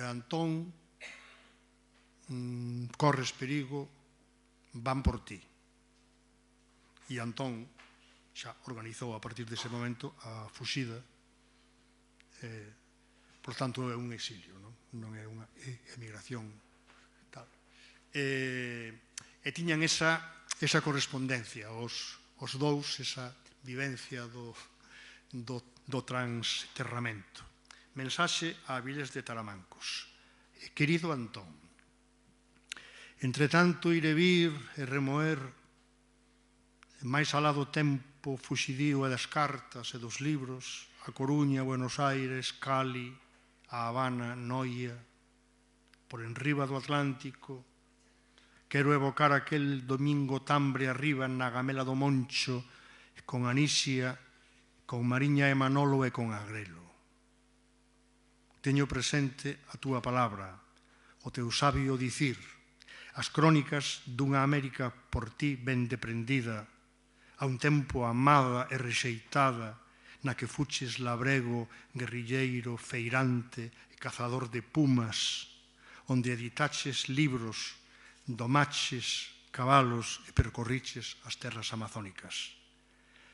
Antón, corres perigo, van por ti. E Antón xa organizou a partir dese momento a fuxida, por tanto é un exilio, non é unha emigración tal. E tiñan esa correspondencia, os dous, esa vivencia do transterramento. Mensaxe a Avilés de Taramancos. Querido Antón, entre tanto ir e vir e remoer, máis alá do tempo fuxidío e das cartas e dos libros, a Coruña, Buenos Aires, Cali, a Habana, Noia, por enriba do Atlántico, quero evocar aquel domingo tambre arriba na gamela do Moncho, con Anisia, con Mariña e Manolo e con Agrelo. Teño presente a túa palabra, o teu sabio dicir, as crónicas dunha América por ti ben deprendida, a un tempo amada e rexeitada, na que fuches labrego, guerrilleiro, feirante e cazador de pumas, onde editaches libros, domaches cabalos e percorriches as terras amazónicas.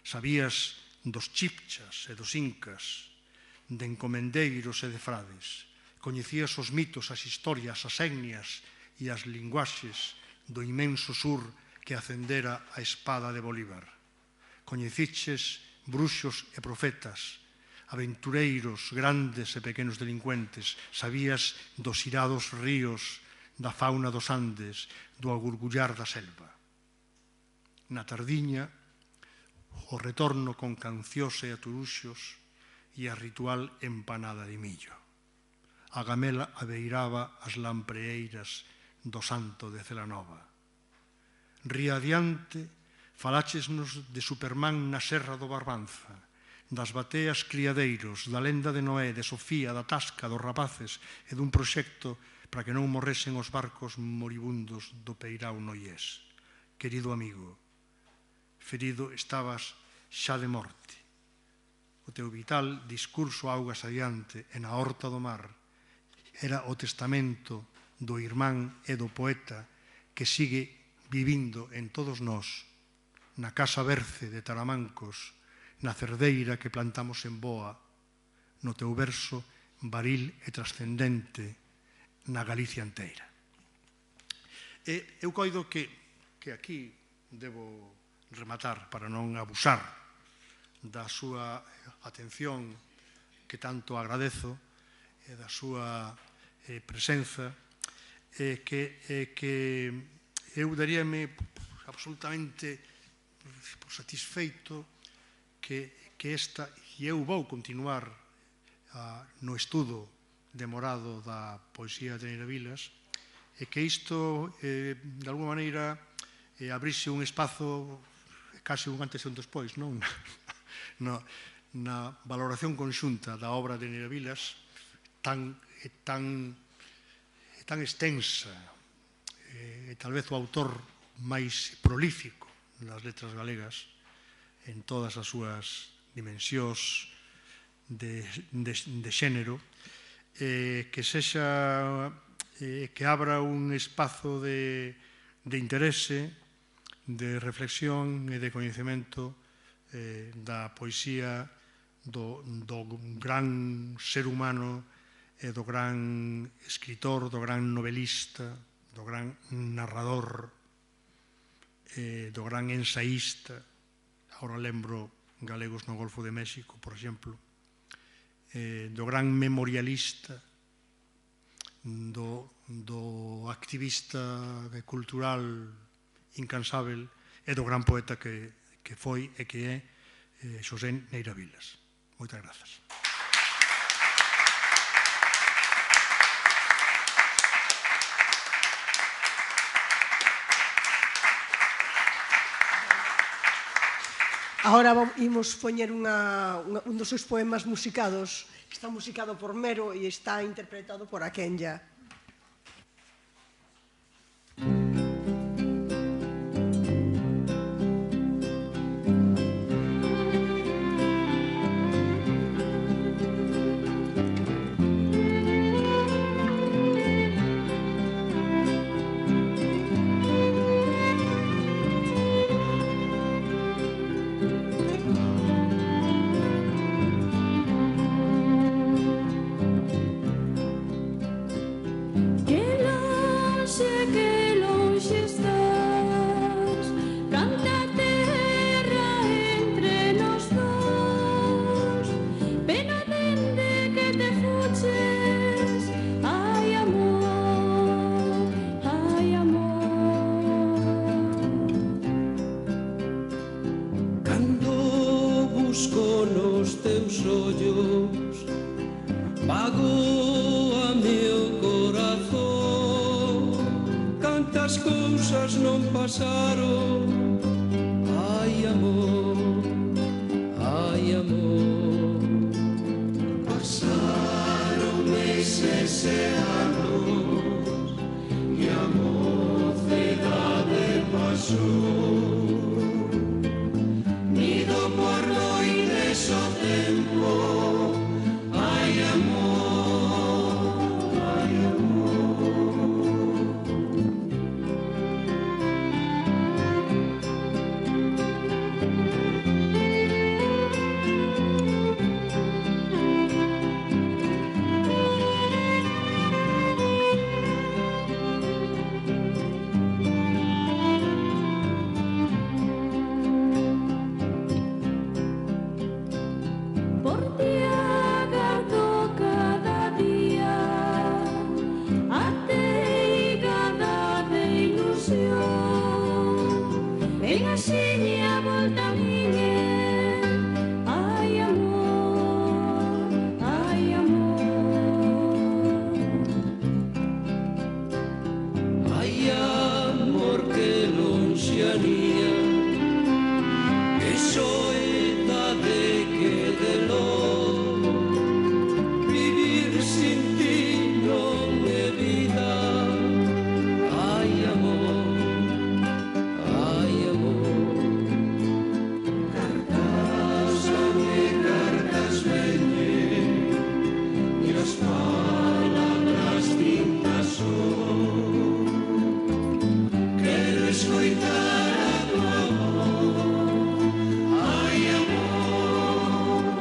Sabías dos chipchas e dos incas, de encomendeiros e de frades. Coñecías os mitos, as historias, as etnias e as linguaxes do imenso sur que acendera a espada de Bolívar. Coñeciches bruxos e profetas, aventureiros, grandes e pequenos delincuentes. Sabías dos irados ríos, da fauna dos Andes, do agurgullar da selva. Na tardiña, o retorno con cancios e aturuxos e a ritual empanada de millo. A gamela abeiraba as lampreeiras do Santo de Celanova. Ría adiante, faláchesnos de Superman na Serra do Barbanza, das bateas criadeiros, da lenda de Noé, de Sofía, da tasca dos rapaces e dun proxecto para que non morresen os barcos moribundos do Peirao noiés. Querido amigo, ferido estabas xa de morte. O teu vital discurso augas adiante e na horta do mar era o testamento do irmán e do poeta que sigue vivindo en todos nós, na Casa Berce de Taramancos, na cerdeira que plantamos en Boa, no teu verso varil e trascendente na Galicia enteira. E eu coido que aquí debo rematar para non abusar da súa atención que tanto agradezo e da súa presenza, que eu daríame absolutamente satisfeito que esta, e eu vou continuar no estudo demorado da poesía de Neira Vilas, e que isto, de alguma maneira, abrise un espazo case un antes e un despois, non? Na valoración conxunta da obra de Neira Vilas, tan extensa, e tal vez o autor máis prolífico das letras galegas, en todas as súas dimensións de xénero, que abra un espazo de interese, de reflexión e de coñecemento da poesía do gran ser humano e do gran escritor, do gran novelista, do gran narrador, do gran ensaísta. Agora lembro galegos no Golfo de México, por exemplo, do gran memorialista, do activista cultural incansável e do gran poeta que foi e que é Xosé Neira Vilas. Moitas grazas. Agora imos poñer un dos seus poemas musicados, que está musicado por Mero e está interpretado por Aquenya. Ven axiña volta miñe, ai amor, ai amor. Ai amor que lonxe anía, que soedade que de lo vivir sin ti non é vida. Ai amor, ai amor. Cartas veñen e as palabras tintas son. Quero escoitar a tua voz. Ai amor, ai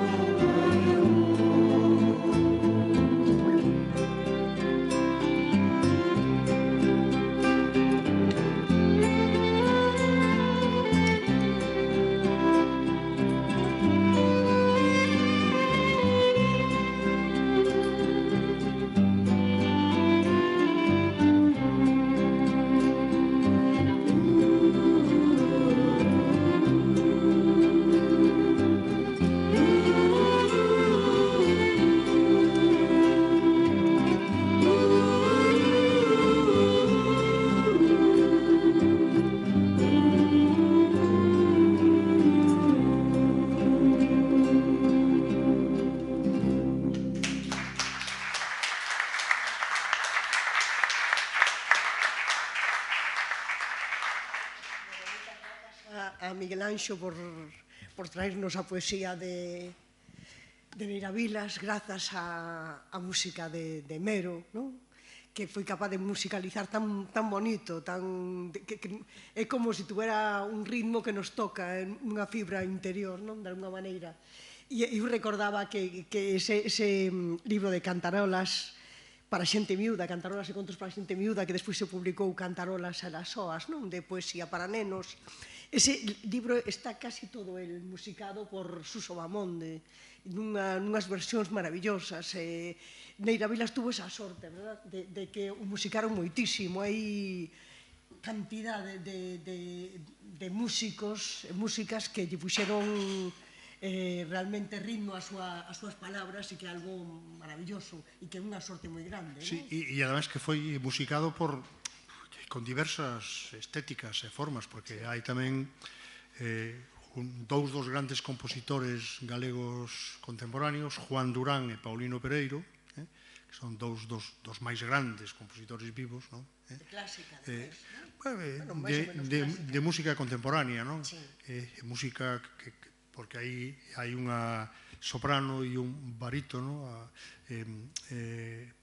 A Miguel Anxo por traernos a poesía de Neira Vilas, grazas á música de Mero, non? Que foi capaz de musicalizar tan bonito, que é como se tuvera un ritmo que nos toca en unha fibra interior, non? De alguna maneira. E eu recordaba que ese libro de cantarolas para xente miúda, cantarolas e contos para xente miúda, que despois se publicou Cantarolas e las Soas, non? De poesía para nenos. Ese libro está casi todo el musicado por Suso Bamonde, nunhas versións maravillosas. Neira Vilas tuvo esa sorte, verdad? De que o musicaron moitísimo. Hai cantidade de músicos e músicas que lle puxeron realmente ritmo ás súas palabras, e que é algo maravilloso e que é unha sorte moi grande. Sí, e además que foi musicado con diversas estéticas e formas, porque hai tamén dous dos grandes compositores galegos contemporáneos, Juan Durán e Paulino Pereiro, que son dous dos máis grandes compositores vivos, de clásica, de música contemporánea, non? Música porque aí hai unha soprano e un barítono,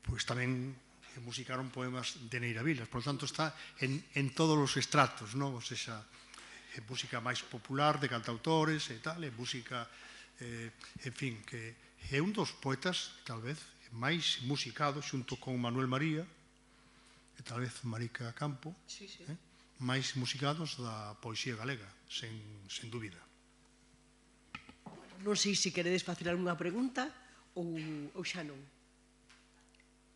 pois tamén musicaron poemas de Neira Vilas, por tanto está en todos os estratos, non? O sea, música máis popular de cantautores e tal, música, en fin, que é un dos poetas, tal vez, máis musicados, xunto con Manuel María, e tal vez Marica Campo, máis musicados da poesía galega, sen dúbida. Non sei se queredes facer algunha pregunta ou xa non.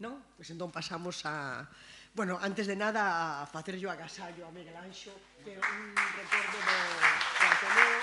Non? Pois entón pasamos a... Bueno, antes de nada, a facer yo agasallo a Miguel Anxo, que é un recordo do Ateneo.